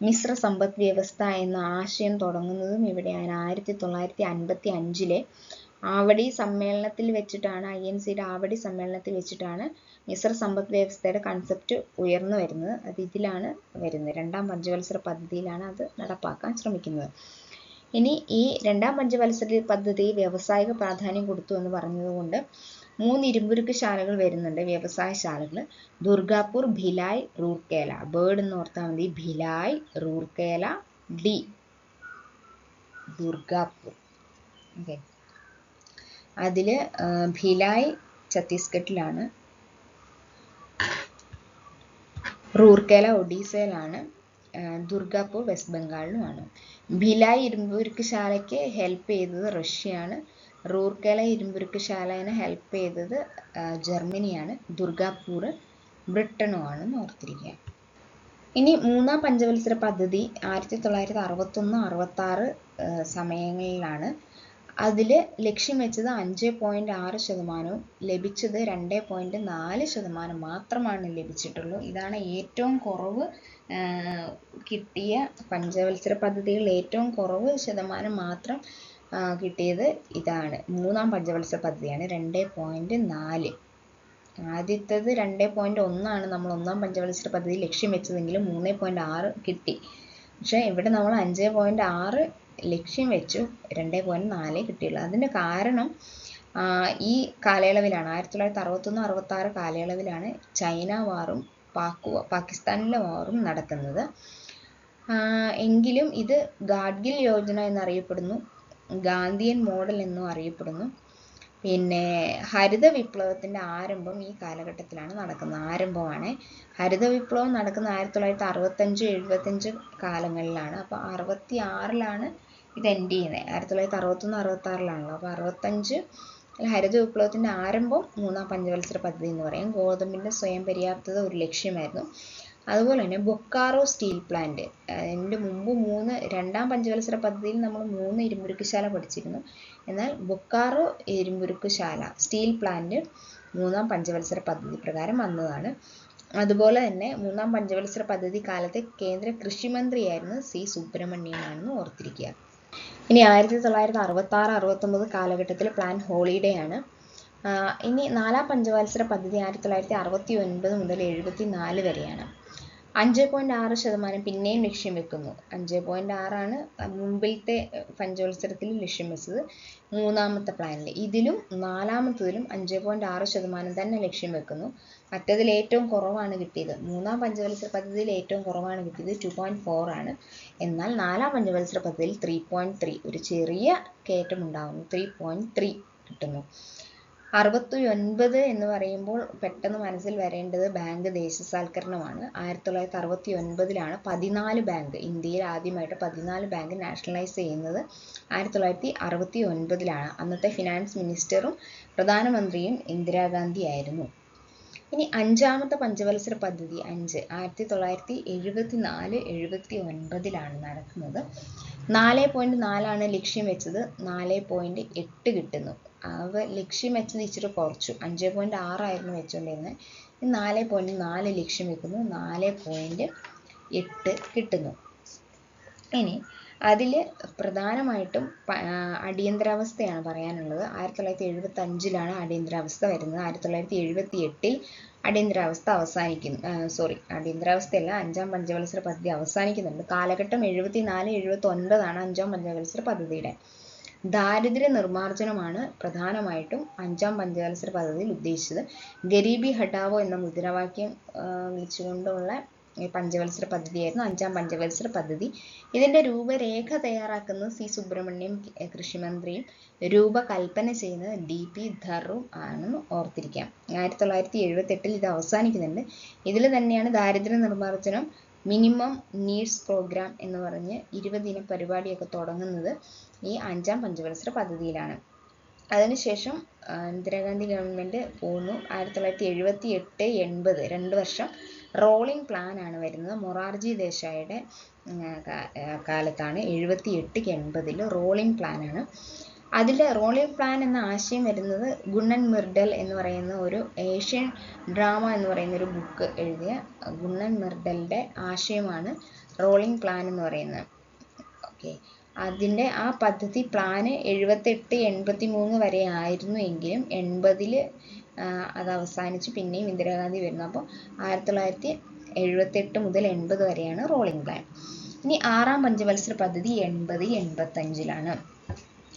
മിശ്ര സമ്പദ് വ്യവസ്ഥ എന്ന ആശയം തുടങ്ങുന്നതും ഇവിടെയാണ്. 1955 ആവടി സമ്മേളനത്തിൽ വെച്ചിട്ടാണ്, INCയുടെ ആവടി സമ്മേളനത്തിൽ വെച്ചിട്ടാണ് മിശ്ര സമ്പദ് വ്യവസ്ഥയുടെ കൺസെപ്റ്റ് ഉയർന്നു വരുന്നത്. അത് ഇതിലാണ് വരുന്നത്. രണ്ടാം പഞ്ചവത്സര പദ്ധതിയിലാണ് അത് നടപ്പാക്കാൻ ശ്രമിക്കുന്നത്. ഇനി ഈ രണ്ടാം പഞ്ചവത്സര പദ്ധതി വ്യാവസായിക പ്രാധാന്യം കൊടുത്തു എന്ന് പറഞ്ഞതുകൊണ്ട് 3 ഇരുമ്പുരുക്ക് ശാലകൾ വരുന്നുണ്ട്, വ്യവസായശാലകൾ. ദുർഗാപൂർ, ഭിലായ്, റൂർക്കേല. ബേർഡ് എന്ന് ഓർത്താൽ മതി. ഭിലായ്, റൂർക്കേല, ഡി ദുർഗാപൂർ. ഓക്കെ, അതിൽ ഭിലായ് ഛത്തീസ്ഗഡിലാണ്, റൂർക്കേല ഒഡീസയിലാണ്, ദുർഗാപൂർ വെസ്റ്റ് ബംഗാളിലുമാണ്. ഭിലായ് ഇരുമ്പുരുക്ക് ശാലയ്ക്ക് ഹെൽപ്പ് ചെയ്തത് റഷ്യയാണ്. റൂർക്കേല ഇരുമ്പുരുക്ക് ശാലയെ ഹെൽപ്പ് ചെയ്തത് ജർമ്മനിയാണ്. ദുർഗാപൂർ ബ്രിട്ടനുമാണെന്ന് ഓർത്തിരിക്കുക. ഇനി മൂന്നാം പഞ്ചവത്സര പദ്ധതി 1961-66 സമയങ്ങളിലാണ്. അതിൽ ലക്ഷ്യം വെച്ചത് 5.6%, ലഭിച്ചത് 2.4% മാത്രമാണ് ലഭിച്ചിട്ടുള്ളൂ. ഇതാണ് ഏറ്റവും കുറവ് കിട്ടിയ പഞ്ചവത്സര പദ്ധതികളിൽ ഏറ്റവും കുറവ് ശതമാനം മാത്രം കിട്ടിയത് ഇതാണ്. മൂന്നാം പഞ്ചവത്സര പദ്ധതിയാണ് 2.4. ആദ്യത്തേത് 2.1 നമ്മൾ ഒന്നാം പഞ്ചവത്സര പദ്ധതി ലക്ഷ്യം വെച്ചതെങ്കിലും 3.6 കിട്ടി. പക്ഷേ ഇവിടെ നമ്മൾ 5.6 ലക്ഷ്യം വെച്ചു, 2.4 കിട്ടിയുള്ളൂ. അതിൻ്റെ കാരണം ഈ കാലയളവിലാണ്, 1961-66 കാലയളവിലാണ് ചൈന വാറും പാകിസ്ഥാനിലെ വാറും നടക്കുന്നത്. എങ്കിലും ഇത് ഗാഡ്ഗിൽ യോജന എന്നറിയപ്പെടുന്നു, ഗാന്ധിയൻ മോഡൽ എന്നും അറിയപ്പെടുന്നു. പിന്നെ ഹരിത വിപ്ലവത്തിൻ്റെ ആരംഭം ഈ കാലഘട്ടത്തിലാണ് നടക്കുന്നത്. ആരംഭമാണ്. ഹരിത വിപ്ലവം നടക്കുന്ന 1965-75 കാലങ്ങളിലാണ്. അപ്പോൾ 66 ഇത് എൻഡ് ചെയ്യുന്നത്. 1961-66 അപ്പോൾ 65 ഹരിത വിപ്ലവത്തിൻ്റെ ആരംഭം മൂന്നാം പഞ്ചവത്സര പദ്ധതി എന്ന് പറയും. ഗോതമ്പിൻ്റെ സ്വയം പര്യാപ്തത ഒരു ലക്ഷ്യമായിരുന്നു. അതുപോലെ തന്നെ ബൊക്കാറോ സ്റ്റീൽ പ്ലാന്റ്, ഇതിൻ്റെ മുമ്പ് രണ്ടാം പഞ്ചവത്സര പദ്ധതിയിൽ നമ്മൾ 3 ഇരുമ്പുരുക്കുശാല പഠിച്ചിരുന്നു. എന്നാൽ ബൊക്കാറോ ഇരുമ്പുരുക്കുശാല സ്റ്റീൽ പ്ലാന്റ് 3-ാം പഞ്ചവത്സര പദ്ധതി പ്രകാരം വന്നതാണ്. അതുപോലെ തന്നെ 3-ാം പഞ്ചവത്സര പദ്ധതി കാലത്തെ കേന്ദ്ര കൃഷിമന്ത്രിയായിരുന്നു സി സുബ്രഹ്മണ്യനാണെന്ന് ഓർത്തിരിക്കുക. ഇനി 1966-69 കാലഘട്ടത്തിൽ പ്ലാൻ ഹോളിഡേ ആണ്. ഇനി 4-ാം പഞ്ചവത്സര പദ്ധതി 1969 മുതൽ 74 വരെയാണ്. 5.6% പിന്നെയും ലക്ഷ്യം വെക്കുന്നു. 5.6 ആണ് മുമ്പിലത്തെ പഞ്ചവത്സരത്തിൽ ലക്ഷ്യം വെച്ചത്. 3-ാമത്തെ പ്ലാനിൽ ഇതിലും 4-ാമത്തതിലും 5.6% തന്നെ ലക്ഷ്യം വെക്കുന്നു. മറ്റതിൽ ഏറ്റവും കുറവാണ് കിട്ടിയത്. 3-ാം പഞ്ചവത്സര പദ്ധതിയിൽ ഏറ്റവും കുറവാണ് കിട്ടിയത് 2.4 ആണ്. എന്നാൽ 4-ാം പഞ്ചവത്സര പദ്ധതിയിൽ 3.3, ഒരു ചെറിയ കയറ്റം ഉണ്ടാകുന്നു. 3.3 കിട്ടുന്നു. 69 എന്ന് പറയുമ്പോൾ പെട്ടെന്ന് മനസ്സിൽ വരേണ്ടത് ബാങ്ക് ദേശസാൽക്കരണമാണ്. 1969 14 ബാങ്ക്, ഇന്ത്യയിൽ ആദ്യമായിട്ട് 14 ബാങ്ക് നാഷണലൈസ് ചെയ്യുന്നത് 1969. അന്നത്തെ ഫിനാൻസ് മിനിസ്റ്ററും പ്രധാനമന്ത്രിയും ഇന്ദിരാഗാന്ധി ആയിരുന്നു. ഇനി 5-ാമത്തെ പഞ്ചവത്സര പദ്ധതി 1974-79 നടക്കുന്നത്. 4.4 ആണ് ലക്ഷ്യം വെച്ചത്. 4.8 കിട്ടുന്നു. അവ ലക്ഷ്യം വെച്ചത് ഇച്ചിരി കുറച്ചു. 5.6 ആയിരുന്നു വെച്ചുകൊണ്ടിരുന്നത്. 4.4 ലക്ഷ്യം വെക്കുന്നു. 4.8 കിട്ടുന്നു. ഇനി അതിൽ പ്രധാനമായിട്ടും അടിയന്തരാവസ്ഥയാണ് പറയാനുള്ളത്. 1975 അടിയന്തരാവസ്ഥ വരുന്നത്. 1978 അടിയന്തരാവസ്ഥ അവസാനിക്കുന്നു. അടിയന്തരാവസ്ഥയല്ല, 5-ാം പഞ്ചവത്സര പദ്ധതി അവസാനിക്കുന്നുണ്ട്. കാലഘട്ടം 74-79 5-ാം പഞ്ചവത്സര പദ്ധതിയുടെ. ദാരിദ്ര്യ നിർമ്മാർജ്ജനമാണ് പ്രധാനമായിട്ടും 5-ാം പഞ്ചവത്സര പദ്ധതിയിൽ ഉദ്ദേശിച്ചത്. ഗരീബി ഹഠാവോ എന്ന മുദ്രാവാക്യം വിളിച്ചുകൊണ്ടുള്ള പഞ്ചവത്സര പദ്ധതിയായിരുന്നു 5-ാം പഞ്ചവത്സര പദ്ധതി. ഇതിൻ്റെ രൂപരേഖ തയ്യാറാക്കുന്നത് സി സുബ്രഹ്മണ്യം കൃഷിമന്ത്രിയും രൂപകൽപ്പന ചെയ്യുന്നത് DP ധറും ആണെന്ന് ഓർത്തിരിക്കാം. 1978 ഇത് അവസാനിക്കുന്നുണ്ട്. ഇതിൽ തന്നെയാണ് ദാരിദ്ര്യ നിർമ്മാർജ്ജനം മിനിമം നീഡ്സ് പ്രോഗ്രാം എന്ന് പറഞ്ഞ് 20 ദിന പരിപാടിയൊക്കെ തുടങ്ങുന്നത് ഈ 5-ാം പഞ്ചവത്സര പദ്ധതിയിലാണ്. അതിനുശേഷം ഇന്ദിരാഗാന്ധി ഗവൺമെൻറ് പോകുന്നു. 1978-80 2 വർഷം റോളിംഗ് പ്ലാൻ ആണ് വരുന്നത്. മൊറാർജി ദേശായിയുടെ കാലത്താണ് 78-80 റോളിംഗ് പ്ലാൻ ആണ്. അതിൽ റോളിംഗ് പ്ലാൻ എന്ന ആശയം വരുന്നത് ഗുണ്ണൻ മിർഡൽ എന്ന് പറയുന്ന ഒരു ഏഷ്യൻ ഡ്രാമ എന്ന് പറയുന്ന ഒരു ബുക്ക് എഴുതിയ ഗുണ്ണൻ മിർഡലിൻ്റെ ആശയമാണ് റോളിംഗ് പ്ലാൻ എന്ന് പറയുന്നത്. ഓക്കെ, അതിൻ്റെ ആ പദ്ധതി പ്ലാന് 78-83 വരെ ആയിരുന്നു എങ്കിലും 80 അത് അവസാനിച്ച് പിന്നെയും ഇന്ദിരാഗാന്ധി വരുന്നു. അപ്പോൾ 1978 മുതൽ 80 വരെയാണ് റോളിംഗ് പ്ലാൻ. ഇനി 6-ാം പഞ്ചവത്സര പദ്ധതി 80-85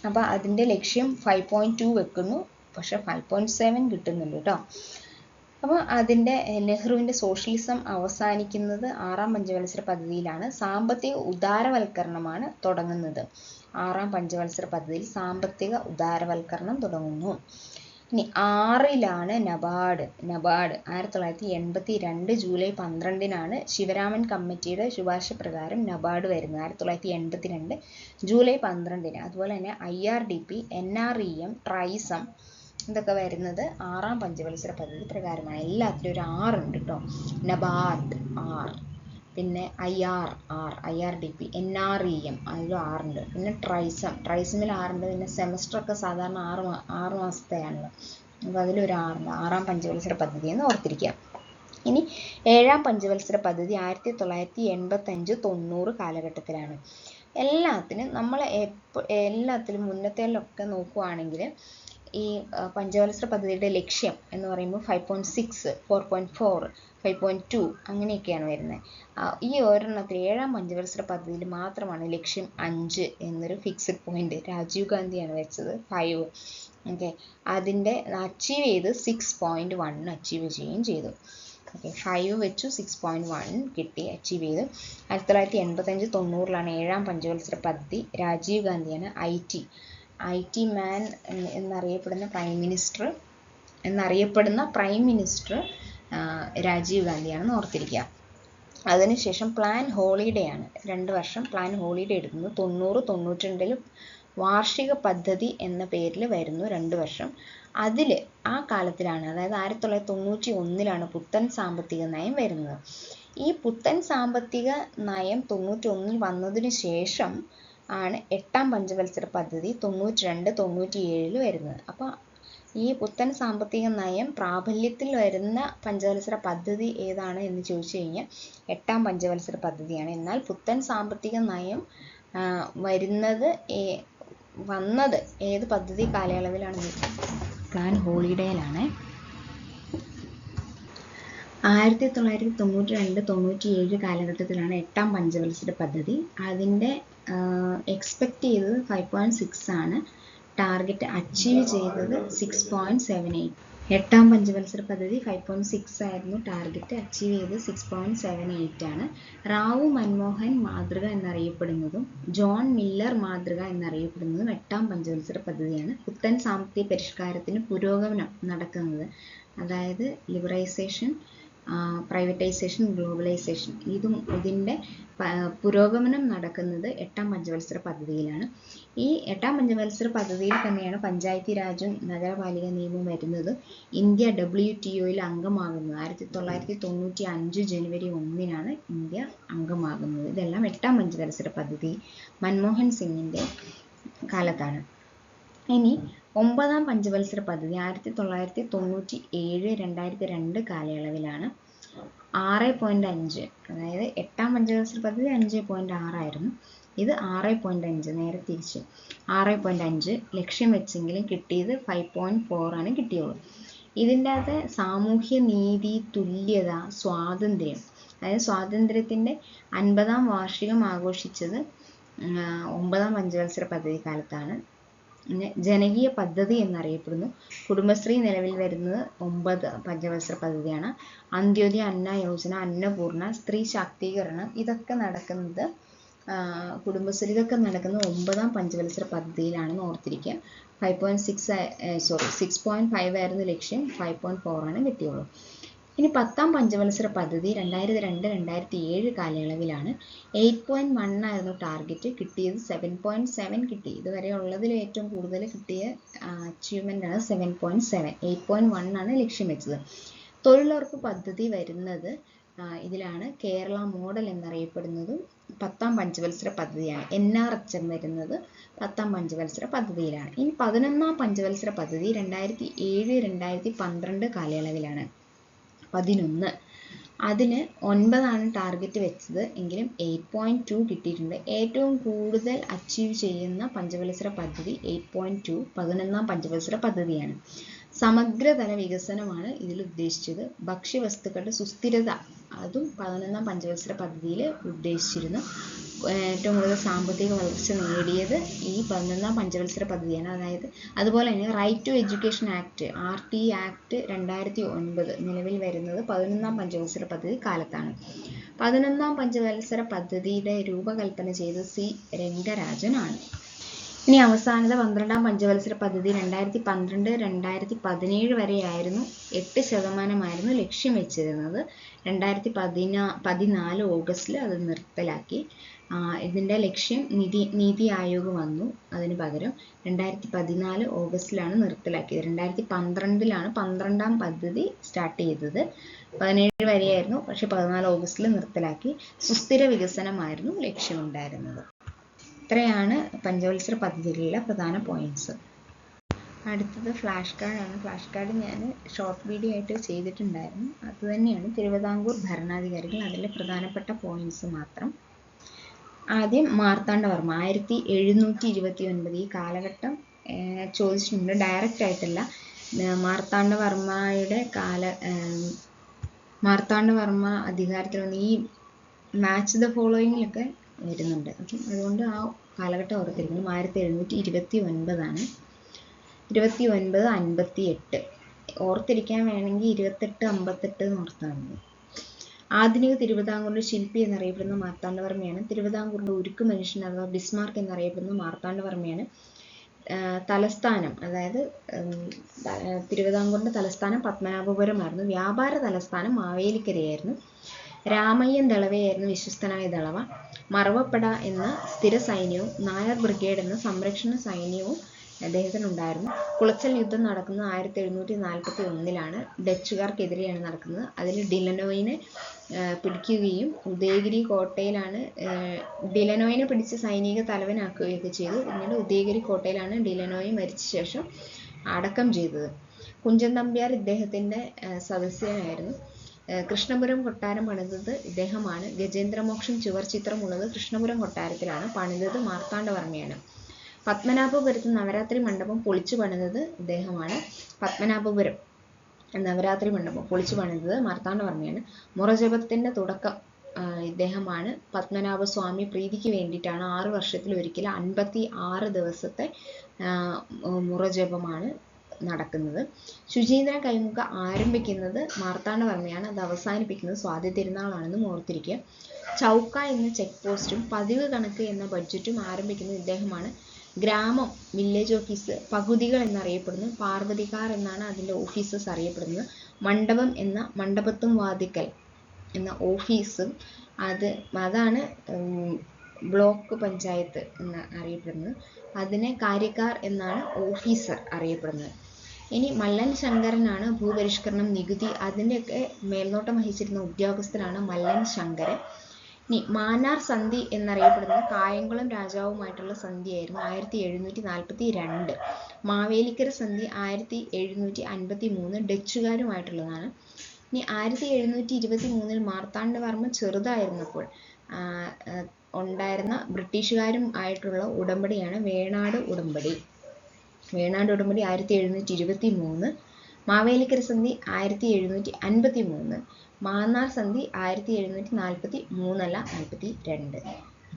അപ്പോൾ അതിൻ്റെ ലക്ഷ്യം 5.2 വെക്കുന്നു. പക്ഷെ 5.7 കിട്ടുന്നുണ്ട് കേട്ടോ. അപ്പോൾ അതിൻ്റെ നെഹ്റുവിൻ്റെ സോഷ്യലിസം അവസാനിക്കുന്നത് 6-ാം പഞ്ചവത്സര പദ്ധതിയിലാണ്. സാമ്പത്തിക ഉദാരവൽക്കരണമാണ് തുടങ്ങുന്നത്. 6-ാം പഞ്ചവത്സര പദ്ധതിയിൽ സാമ്പത്തിക ഉദാരവൽക്കരണം തുടങ്ങുന്നു. ഇനി 6-ലാണ് നബാർഡ്. 1982 ജൂലൈ 12 ശിവരാമൻ കമ്മിറ്റിയുടെ ശുപാർശ പ്രകാരം നബാർഡ് വരുന്നത്. 1982 ജൂലൈ 12. അതുപോലെ തന്നെ IRDP, NREM, ട്രൈസം ഇതൊക്കെ വരുന്നത് 6-ാം പഞ്ചവത്സര പദ്ധതി പ്രകാരമാണ്. എല്ലാത്തിലും ഒരു 6 ഉണ്ട് കേട്ടോ. നബാർഡ് R, പിന്നെ IRDP, NREM അതിലും 6 ഉണ്ട്. പിന്നെ ട്രൈസമിൽ 6 ഉണ്ട്. പിന്നെ സെമസ്റ്റർ ഒക്കെ സാധാരണ 6 മാസത്തെയാണല്ലോ. അപ്പോൾ അതിലൊരു 6 ഉണ്ട്. 6-ാം പഞ്ചവത്സര പദ്ധതി എന്ന് ഓർത്തിരിക്കുക. ഇനി 7-ാം പഞ്ചവത്സര പദ്ധതി 1985-90 കാലഘട്ടത്തിലാണ്. എല്ലാത്തിലും മുന്നത്തേലൊക്കെ നോക്കുവാണെങ്കിൽ ഈ പഞ്ചവത്സര പദ്ധതിയുടെ ലക്ഷ്യം എന്ന് പറയുമ്പോൾ 5.6, 4.4, 5.2 അങ്ങനെയൊക്കെയാണ് വരുന്നത്. ഈ ഒരെണ്ണത്തിൽ 7-ാം പഞ്ചവത്സര പദ്ധതിയിൽ മാത്രമാണ് ലക്ഷ്യം 5 എന്നൊരു ഫിക്സഡ് പോയിന്റ് രാജീവ് ഗാന്ധിയാണ് വെച്ചത്. 5 ഓക്കെ, അതിൻ്റെ അച്ചീവ് ചെയ്ത് 6.1 അച്ചീവ് ചെയ്യുകയും ചെയ്തു. ഓക്കെ, 5 വെച്ചു 6.1 കിട്ടി, അച്ചീവ് ചെയ്തു. 1985-90 7-ാം പഞ്ചവത്സര പദ്ധതി. രാജീവ് ഗാന്ധിയാണ് IT മാൻ എന്നറിയപ്പെടുന്ന പ്രൈം മിനിസ്റ്റർ രാജീവ് ഗാന്ധിയാണെന്ന് ഓർത്തിരിക്കുക. അതിനുശേഷം പ്ലാൻ ഹോളിഡേ ആണ്. 2 വർഷം പ്ലാൻ ഹോളിഡേ എടുക്കുന്നു. 90-92 വാർഷിക പദ്ധതി എന്ന പേരിൽ വരുന്നു 2 വർഷം. ആ കാലത്തിലാണ്, അതായത് 1991 പുത്തൻ സാമ്പത്തിക നയം വരുന്നത്. ഈ പുത്തൻ സാമ്പത്തിക നയം 91 വന്നതിന് ശേഷം ആണ് 8ാം പഞ്ചവത്സര പദ്ധതി 92-97 വരുന്നത്. അപ്പോൾ ഈ പുത്തൻ സാമ്പത്തിക നയം പ്രാബല്യത്തിൽ വരുന്ന പഞ്ചവത്സര പദ്ധതി ഏതാണ് എന്ന് ചോദിച്ചു കഴിഞ്ഞാൽ 8ാം പഞ്ചവത്സര പദ്ധതിയാണ്. എന്നാൽ പുത്തൻ സാമ്പത്തിക നയം വന്നത് ഏത് പദ്ധതി കാലയളവിലാണ്? പ്ലാൻ ഹോളിഡേയിലാണ്. 1992-97 കാലഘട്ടത്തിലാണ് 8ാം പഞ്ചവത്സര പദ്ധതി. അതിൻ്റെ എക്സ്പെക്റ്റ് ചെയ്തത് 5.6 ആണ്. ടാർഗറ്റ് അച്ചീവ് ചെയ്തത് 6.78. 8ാം പഞ്ചവത്സര പദ്ധതി 5.6 ആയിരുന്നു ടാർഗറ്റ്, അച്ചീവ് ചെയ്തത് 6.78 ആണ്. റാവു മൻമോഹൻ മാതൃക എന്നറിയപ്പെടുന്നതും ജോൺ മില്ലർ മാതൃക എന്നറിയപ്പെടുന്നതും 8ാം പഞ്ചവത്സര പദ്ധതിയാണ്. പുത്തൻ സാമ്പത്തിക പരിഷ്കാരത്തിന് പുരോഗമനം നടക്കുന്നത്, അതായത് ലിബറൈസേഷൻ, പ്രൈവറ്റൈസേഷൻ, ഗ്ലോബലൈസേഷൻ, ഇതിൻ്റെ പുരോഗമനം നടക്കുന്നത് 8ാം പഞ്ചവത്സര പദ്ധതിയിലാണ്. ഈ 8ാം പഞ്ചവത്സര പദ്ധതിയിൽ തന്നെയാണ് പഞ്ചായത്തി രാജും നഗരപാലിക നിയമവും വരുന്നത്. ഇന്ത്യ WTOയിൽ അംഗമാകുന്നത് 1995 ജനുവരി 1-നാണ് ഇന്ത്യ അംഗമാകുന്നത്. ഇതെല്ലാം 8ാം പഞ്ചവത്സര പദ്ധതി മൻമോഹൻ സിംഗിൻ്റെ കാലത്താണ്. ഇനി 9ാം പഞ്ചവത്സര പദ്ധതി 1997-2002 കാലയളവിലാണ്. 6.5, അതായത് 8ാം പഞ്ചവത്സര പദ്ധതി 5.6 ആയിരുന്നു, ഇത് 6.5, നേരെ തിരിച്ച് 6.5 ലക്ഷ്യം വെച്ചെങ്കിലും കിട്ടിയത് 5.4 ആണ് കിട്ടിയുള്ളൂ. ഇതിൻ്റെ അകത്ത് സാമൂഹ്യ നീതി, തുല്യത, സ്വാതന്ത്ര്യം, അതായത് സ്വാതന്ത്ര്യത്തിൻ്റെ 50ാം വാർഷികം ആഘോഷിച്ചത് 9ാം പഞ്ചവത്സര പദ്ധതി കാലത്താണ്. പിന്നെ ജനകീയ പദ്ധതി എന്നറിയപ്പെടുന്നു. കുടുംബശ്രീ നിലവിൽ വരുന്നത് 9 പഞ്ചവത്സര പദ്ധതിയാണ്. അന്ത്യോദയ, അന്ന യോജന, അന്നപൂർണ, സ്ത്രീ ശാക്തീകരണം, ഇതൊക്കെ നടക്കുന്നത് കുടുംബശ്രീ, ഇതൊക്കെ നടക്കുന്നത് 9ാം പഞ്ചവത്സര പദ്ധതിയിലാണെന്ന് ഓർത്തിരിക്കുക. 6.5 ആയിരുന്നു ലക്ഷ്യം, 5.4 ആണ് കിട്ടിയുള്ളൂ. ഇനി 10ാം പഞ്ചവത്സര പദ്ധതി 2002-2007 കാലയളവിലാണ്. 8.1 ആയിരുന്നു ടാർഗറ്റ്, കിട്ടിയത് 7.7 കിട്ടി. ഇതുവരെ ഉള്ളതിൽ ഏറ്റവും കൂടുതൽ കിട്ടിയ അച്ചീവ്മെൻ്റ് ആണ് 7.7. 8.1 ആണ് ലക്ഷ്യം വെച്ചത്. തൊഴിലുറപ്പ് പദ്ധതി വരുന്നത് ഇതിലാണ്. കേരള മോഡൽ എന്നറിയപ്പെടുന്നതും 10ാം പഞ്ചവത്സര പദ്ധതിയാണ്. NRHM വരുന്നത് 10ാം പഞ്ചവത്സര പദ്ധതിയിലാണ്. ഇനി 11ാം പഞ്ചവത്സര പദ്ധതി 2007-2012 കാലയളവിലാണ്. 11, അതിന് 9 ആണ് ടാർഗറ്റ് വെച്ചത്, എങ്കിലും 8.2 കിട്ടിയിട്ടുണ്ട്. ഏറ്റവും കൂടുതൽ അച്ചീവ് ചെയ്യുന്ന പഞ്ചവത്സര പദ്ധതി 8.2 11ാം പഞ്ചവത്സര പദ്ധതിയാണ്. സമഗ്രതല വികസനമാണ് ഇതിൽ ഉദ്ദേശിച്ചത്. ഭക്ഷ്യവസ്തുക്കളുടെ സുസ്ഥിരത, അതും 11ാം പഞ്ചവത്സര പദ്ധതിയിൽ ഉദ്ദേശിച്ചിരുന്നു. ഏറ്റവും കൂടുതൽ സാമ്പത്തിക വളർച്ച നേടിയത് ഈ 11ാം പഞ്ചവത്സര പദ്ധതിയാണ്. അതായത് അതുപോലെ തന്നെ right to education act, RT act 2009 നിലവിൽ വരുന്നത് 11ാം പഞ്ചവത്സര പദ്ധതി കാലത്താണ്. 11ാം പഞ്ചവത്സര പദ്ധതിയുടെ രൂപകൽപ്പന ചെയ്തത് C. രംഗരാജൻ ആണ്. ഇനി അവസാനത്തെ 12ാം പഞ്ചവത്സര പദ്ധതി 2012-2017 വരെയായിരുന്നു. 8% ലക്ഷ്യം വെച്ചിരുന്നത്. 2014 ഓഗസ്റ്റിൽ അത് നിർത്തലാക്കി. ഇതിൻ്റെ ലക്ഷ്യം നീതി ആയോഗ് വന്നു, അതിന് പകരം 2014 ഓഗസ്റ്റിലാണ് നിർത്തലാക്കിയത്. 2012-ലാണ് 12ാം പദ്ധതി സ്റ്റാർട്ട് ചെയ്തത്. 17 വരെയായിരുന്നു, പക്ഷെ 14 ഓഗസ്റ്റിൽ നിർത്തലാക്കി. സുസ്ഥിര വികസനമായിരുന്നു ലക്ഷ്യമുണ്ടായിരുന്നത്. ഇത്രയാണ് പഞ്ചവത്സര പദ്ധതികളിലെ പ്രധാന പോയിന്റ്സ്. അടുത്തത് ഫ്ലാഷ് കാർഡാണ്. ഫ്ലാഷ് കാർഡ് ഞാൻ ഷോർട്ട് വീഡിയോ ആയിട്ട് ചെയ്തിട്ടുണ്ടായിരുന്നു. അതുതന്നെയാണ് തിരുവിതാംകൂർ ഭരണാധികാരികൾ, അതിലെ പ്രധാനപ്പെട്ട പോയിന്റ്സ് മാത്രം. ആദ്യം മാർത്താണ്ഡവർമ്മ 1729. ഈ കാലഘട്ടം ചോദിച്ചിട്ടുണ്ട്, ഡയറക്റ്റ് ആയിട്ടല്ല. മാർത്താണ്ഡവർമ്മ അധികാരത്തിൽ വന്ന് ഈ മാച്ച് ദ ഫോളോയിങ്ങിലൊക്കെ വരുന്നുണ്ട്. ഓക്കെ, അതുകൊണ്ട് ആ കാലഘട്ടം ഓർത്തിരിക്കണം. 1729 2958 ഓർത്തിരിക്കാൻ വേണമെങ്കിൽ 2858 എന്ന് ഓർത്താൽ മതി. ആധുനിക തിരുവിതാംകൂറിന്റെ ശില്പി എന്നറിയപ്പെടുന്ന മാർത്താണ്ഡവർമ്മയാണ്. തിരുവിതാംകൂറിന്റെ ഉരുക്ക് മനുഷ്യൻ അഥവാ ബിസ്മാർക്ക് എന്നറിയപ്പെടുന്ന മാർത്താണ്ഡവർമ്മയാണ്. തലസ്ഥാനം, അതായത് തിരുവിതാംകൂറിന്റെ തലസ്ഥാനം പത്മനാഭപുരമായിരുന്നു. വ്യാപാര തലസ്ഥാനം മാവേലിക്കരയായിരുന്നു. രാമയ്യൻ ദളവയായിരുന്നു വിശ്വസ്തനായ ദളവ. മറവപ്പട എന്ന സ്ഥിര സൈന്യവും നായർ ബ്രിഗേഡ് എന്ന സംരക്ഷണ സൈന്യവും അദ്ദേഹത്തിനുണ്ടായിരുന്നു. കുളച്ചൽ യുദ്ധം നടക്കുന്നത് 1741 ഡച്ചുകാർക്കെതിരെയാണ് നടക്കുന്നത്. അതിൽ ഡിലനോയിനെ പിടിക്കുകയും ഉദയഗിരി കോട്ടയിലാണ് ഡിലനോയിനെ പിടിച്ച് സൈനിക തലവനാക്കുകയൊക്കെ ചെയ്തു. പിന്നീട് ഉദയഗിരി കോട്ടയിലാണ് ഡിലനോയി മരിച്ച ശേഷം അടക്കം ചെയ്തത്. കുഞ്ചൻ നമ്പ്യാർ ഇദ്ദേഹത്തിൻ്റെ സദസ്യനായിരുന്നു. കൃഷ്ണപുരം കൊട്ടാരം പണിതത് ഇദ്ദേഹമാണ്. ഗജേന്ദ്രമോക്ഷം ചുവർ ചിത്രമുള്ളത് കൃഷ്ണപുരം കൊട്ടാരത്തിലാണ്. പണിതത് മാർത്താണ്ഡവർമ്മയാണ്. പത്മനാഭപുരത്ത് നവരാത്രി മണ്ഡപം പൊളിച്ചു പണിതത് ഇദ്ദേഹമാണ്. പത്മനാഭപുരം നവരാത്രി മണ്ഡപം പൊളിച്ചു പണിതത് മാർത്താണ്ഡവർമ്മയാണ്. മുറജപത്തിൻ്റെ തുടക്കം ഇദ്ദേഹമാണ്. പത്മനാഭസ്വാമി പ്രീതിക്ക് വേണ്ടിയിട്ടാണ് 6 വർഷത്തിലൊരിക്കൽ 56 ദിവസത്തെ മുറജപമാണ് നടക്കുന്നത്. ശുചീന്ദ്രൻ കൈമുക്ക ആരംഭിക്കുന്നത് മാർത്താണ്ഡവർമ്മയാണ്. അത് അവസാനിപ്പിക്കുന്നത് സ്വാതി തിരുനാളാണെന്ന് ഓർത്തിരിക്കുക. ചൗക്ക എന്ന ചെക്ക് പോസ്റ്റും പതിവ് കണക്ക് എന്ന ബഡ്ജറ്റും ആരംഭിക്കുന്നത് ഇദ്ദേഹമാണ്. ഗ്രാമം വില്ലേജ് ഓഫീസ് പകുതികൾ എന്നറിയപ്പെടുന്നു. പാർവതിക്കാർ എന്നാണ് അതിൻ്റെ ഓഫീസേഴ്സ് അറിയപ്പെടുന്നത്. മണ്ഡപം എന്ന മണ്ഡപത്തും വാതിക്കൽ എന്ന ഓഫീസും അതാണ് ബ്ലോക്ക് പഞ്ചായത്ത് എന്ന് അറിയപ്പെടുന്നത്. അതിനെ കാര്യക്കാർ എന്നാണ് ഓഫീസർ അറിയപ്പെടുന്നത്. ഇനി മല്ലൻ ശങ്കരനാണ് ഭൂപരിഷ്കരണം നികുതി അതിൻ്റെയൊക്കെ മേൽനോട്ടം വഹിച്ചിരുന്ന ഉദ്യോഗസ്ഥനാണ് മല്ലൻ ശങ്കരൻ. ഇനി മാന്നാർ സന്ധി എന്നറിയപ്പെടുന്നത് കായംകുളം രാജാവുമായിട്ടുള്ള സന്ധിയായിരുന്നു 1742. മാവേലിക്കര സന്ധി 1753 ഡച്ചുകാരുമായിട്ടുള്ളതാണ്. ഇനി 1723 മാർത്താണ്ഡവർമ്മ ചെറുതായിരുന്നപ്പോൾ ഉണ്ടായിരുന്ന ബ്രിട്ടീഷുകാരും ആയിട്ടുള്ള ഉടമ്പടിയാണ് വേണാട് ഉടമ്പടി. വേണാട് ഉടമ്പടി 1723. മാവേലിക്കര സന്ധി 1753. മാന്നാർ സന്ധി 1743 അല്ല 42.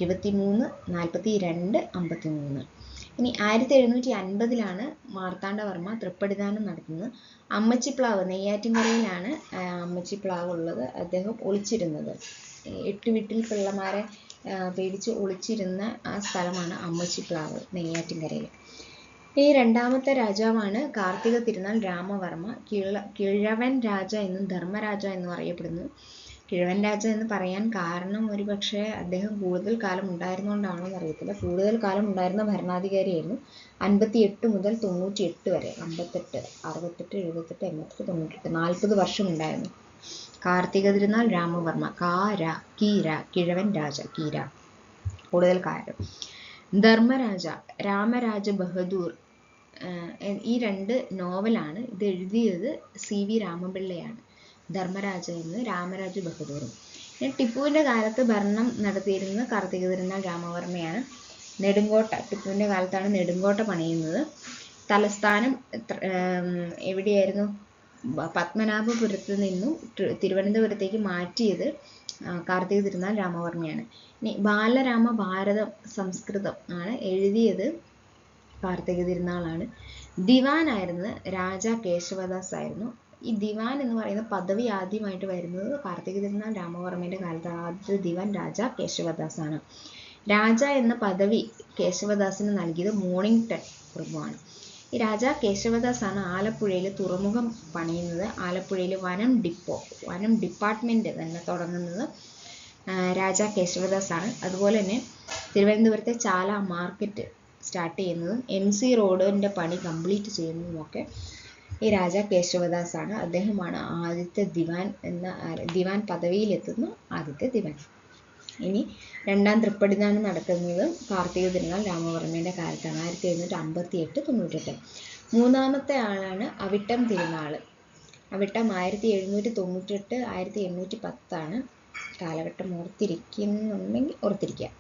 23, 42, 53. ഇനി 1750 മാർത്താണ്ഡവർമ്മ തൃപ്പടിദാനം നടത്തുന്നത്. അമ്മച്ചിപ്ലാവ് നെയ്യാറ്റിൻകരയിലാണ് അമ്മച്ചിപ്ലാവ് ഉള്ളത്. അദ്ദേഹം ഒളിച്ചിരുന്നത് 8 വീട്ടിൽ പിള്ളമാരെ പേടിച്ച് ഒളിച്ചിരുന്ന ആ സ്ഥലമാണ് അമ്മച്ചിപ്ലാവ് നെയ്യാറ്റിൻകരയിൽ. ഈ രണ്ടാമത്തെ രാജാവാണ് കാർത്തിക തിരുനാൾ രാമവർമ്മ. കിഴവൻ രാജ എന്നും ധർമ്മരാജ എന്നും അറിയപ്പെടുന്നു. കിഴവൻ രാജ എന്ന് പറയാൻ കാരണം ഒരുപക്ഷെ അദ്ദേഹം കൂടുതൽ കാലം ഉണ്ടായിരുന്നുകൊണ്ടാണോ എന്നറിയത്തില്ല. കൂടുതൽ കാലം ഉണ്ടായിരുന്ന ഭരണാധികാരിയായിരുന്നു. 58 മുതൽ 98 വരെ 58, 68, 78, 88, 98 40 വർഷം ഉണ്ടായിരുന്നു. കാർത്തിക തിരുനാൾ രാമവർമ്മ കിഴവൻ രാജ കീര കൂടുതൽ കാലം. ധർമ്മരാജ രാമരാജ ബഹദൂർ ഈ 2 നോവലാണ്. ഇത് എഴുതിയത് CV രാമപിള്ളയാണ്. ധർമ്മരാജ എന്ന് രാമരാജ ബഹദൂറും. ടിപ്പുവിൻ്റെ കാലത്ത് ഭരണം നടത്തിയിരുന്നത് കാർത്തിക തിരുനാൾ രാമവർമ്മയാണ്. നെടുങ്കോട്ട ടിപ്പുവിൻ്റെ കാലത്താണ് നെടുങ്കോട്ട പണിയുന്നത്. തലസ്ഥാനം എവിടെയായിരുന്നു? പത്മനാഭപുരത്ത് നിന്നും തിരുവനന്തപുരത്തേക്ക് മാറ്റിയത് കാർത്തിക തിരുനാൾ രാമവർമ്മയാണ്. ഇനി ബാലരാമ ഭാരതം സംസ്കൃതം ആണ് എഴുതിയത് കാർത്തിക തിരുനാളാണ്. ദിവാനായിരുന്നത് രാജാ കേശവദാസ് ആയിരുന്നു. ഈ ദിവാൻ എന്ന് പറയുന്ന പദവി ആദ്യമായിട്ട് വരുന്നത് കാർത്തിക തിരുനാൾ രാമവർമ്മയുടെ കാലത്ത്. ആദ്യത്തെ ദിവാൻ രാജാ കേശവദാസ് ആണ്. രാജ എന്ന പദവി കേശവദാസിന് നൽകിയത് മോണിങ്ടൺ പ്രഭുവാണ്. ഈ രാജാ കേശവദാസ് ആണ് ആലപ്പുഴയിൽ തുറമുഖം പണിയുന്നത്. ആലപ്പുഴയിൽ വനം ഡിപ്പാർട്ട്മെന്റ് തന്നെ തുടങ്ങുന്നത് രാജാ കേശവദാസ് ആണ്. അതുപോലെ തന്നെ തിരുവനന്തപുരത്തെ ചാല മാർക്കറ്റ് സ്റ്റാർട്ട് ചെയ്യുന്നതും MC റോഡിൻ്റെ പണി കംപ്ലീറ്റ് ചെയ്യുന്നതുമൊക്കെ ഈ രാജാ കേശവദാസ് ആണ്. അദ്ദേഹമാണ് ആദ്യത്തെ ദിവാൻ പദവിയിലെത്തുന്ന ആദ്യത്തെ ദിവാൻ. ഇനി രണ്ടാം തൃപ്പടിദാനം നടക്കുന്നത് കാർത്തിക തിരുനാൾ രാമവർമ്മയുടെ കാലത്താണ് 1758-98. മൂന്നാമത്തെ ആളാണ് അവിട്ടം തിരുനാൾ. അവിട്ടം 1798, 1810 കാലഘട്ടം ഓർത്തിരിക്കുന്നുണ്ടെങ്കിൽ ഓർത്തിരിക്കുക.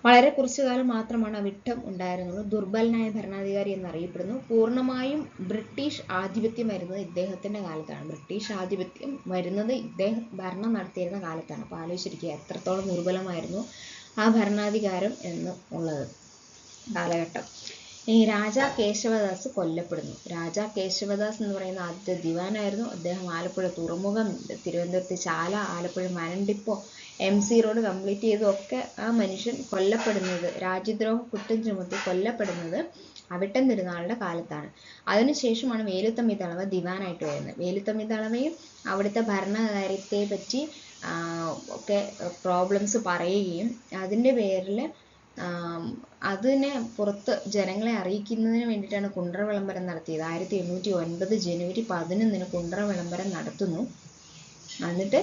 വളരെ കുറച്ചു കാലം മാത്രമാണ് അവിട്ടം ഉണ്ടായിരുന്നുള്ളൂ. ദുർബലനായ ഭരണാധികാരി എന്നറിയപ്പെടുന്നു. പൂർണ്ണമായും ബ്രിട്ടീഷ് ആധിപത്യം വരുന്നത് ഇദ്ദേഹത്തിൻ്റെ കാലത്താണ്. ബ്രിട്ടീഷ് ആധിപത്യം വരുന്നത് ഇദ്ദേഹം ഭരണം നടത്തിയിരുന്ന കാലത്താണ്. അപ്പോൾ ആലോചിച്ചിരിക്കുക എത്രത്തോളം ദുർബലമായിരുന്നു ആ ഭരണാധികാരം എന്നുള്ളത് കാലഘട്ടം. ഇനി രാജാ കേശവദാസ് കൊല്ലപ്പെടുന്നു. രാജാ കേശവദാസ് എന്ന് പറയുന്ന ആദ്യത്തെ ദിവാനായിരുന്നു. അദ്ദേഹം ആലപ്പുഴ തുറമുഖം, തിരുവനന്തപുരത്ത് ചാല, ആലപ്പുഴ വനം ഡിപ്പോ, MC റോഡ് കംപ്ലീറ്റ് ചെയ്തൊക്കെ ആ മനുഷ്യൻ കൊല്ലപ്പെടുന്നത്, രാജ്യദ്രോഹ കുറ്റം ചുമത്തി കൊല്ലപ്പെടുന്നത് അവിട്ടം തിരുനാളിൻ്റെ കാലത്താണ്. അതിനുശേഷമാണ് വേലുത്തമ്പി ദളവ ദിവാനായിട്ട് വരുന്നത്. വേലുത്തമ്പി ദളവയും അവിടുത്തെ ഭരണകാര്യത്തെ പറ്റി ഒക്കെ പ്രോബ്ലംസ് പറയുകയും അതിൻ്റെ പേരിൽ അതിനെ പുറത്ത് ജനങ്ങളെ അറിയിക്കുന്നതിന് വേണ്ടിയിട്ടാണ് കുണ്ട്ര വിളംബരം നടത്തിയത്. 1809 ജനുവരി 11 കുണ്ട്ര വിളംബരം നടത്തുന്നു. എന്നിട്ട്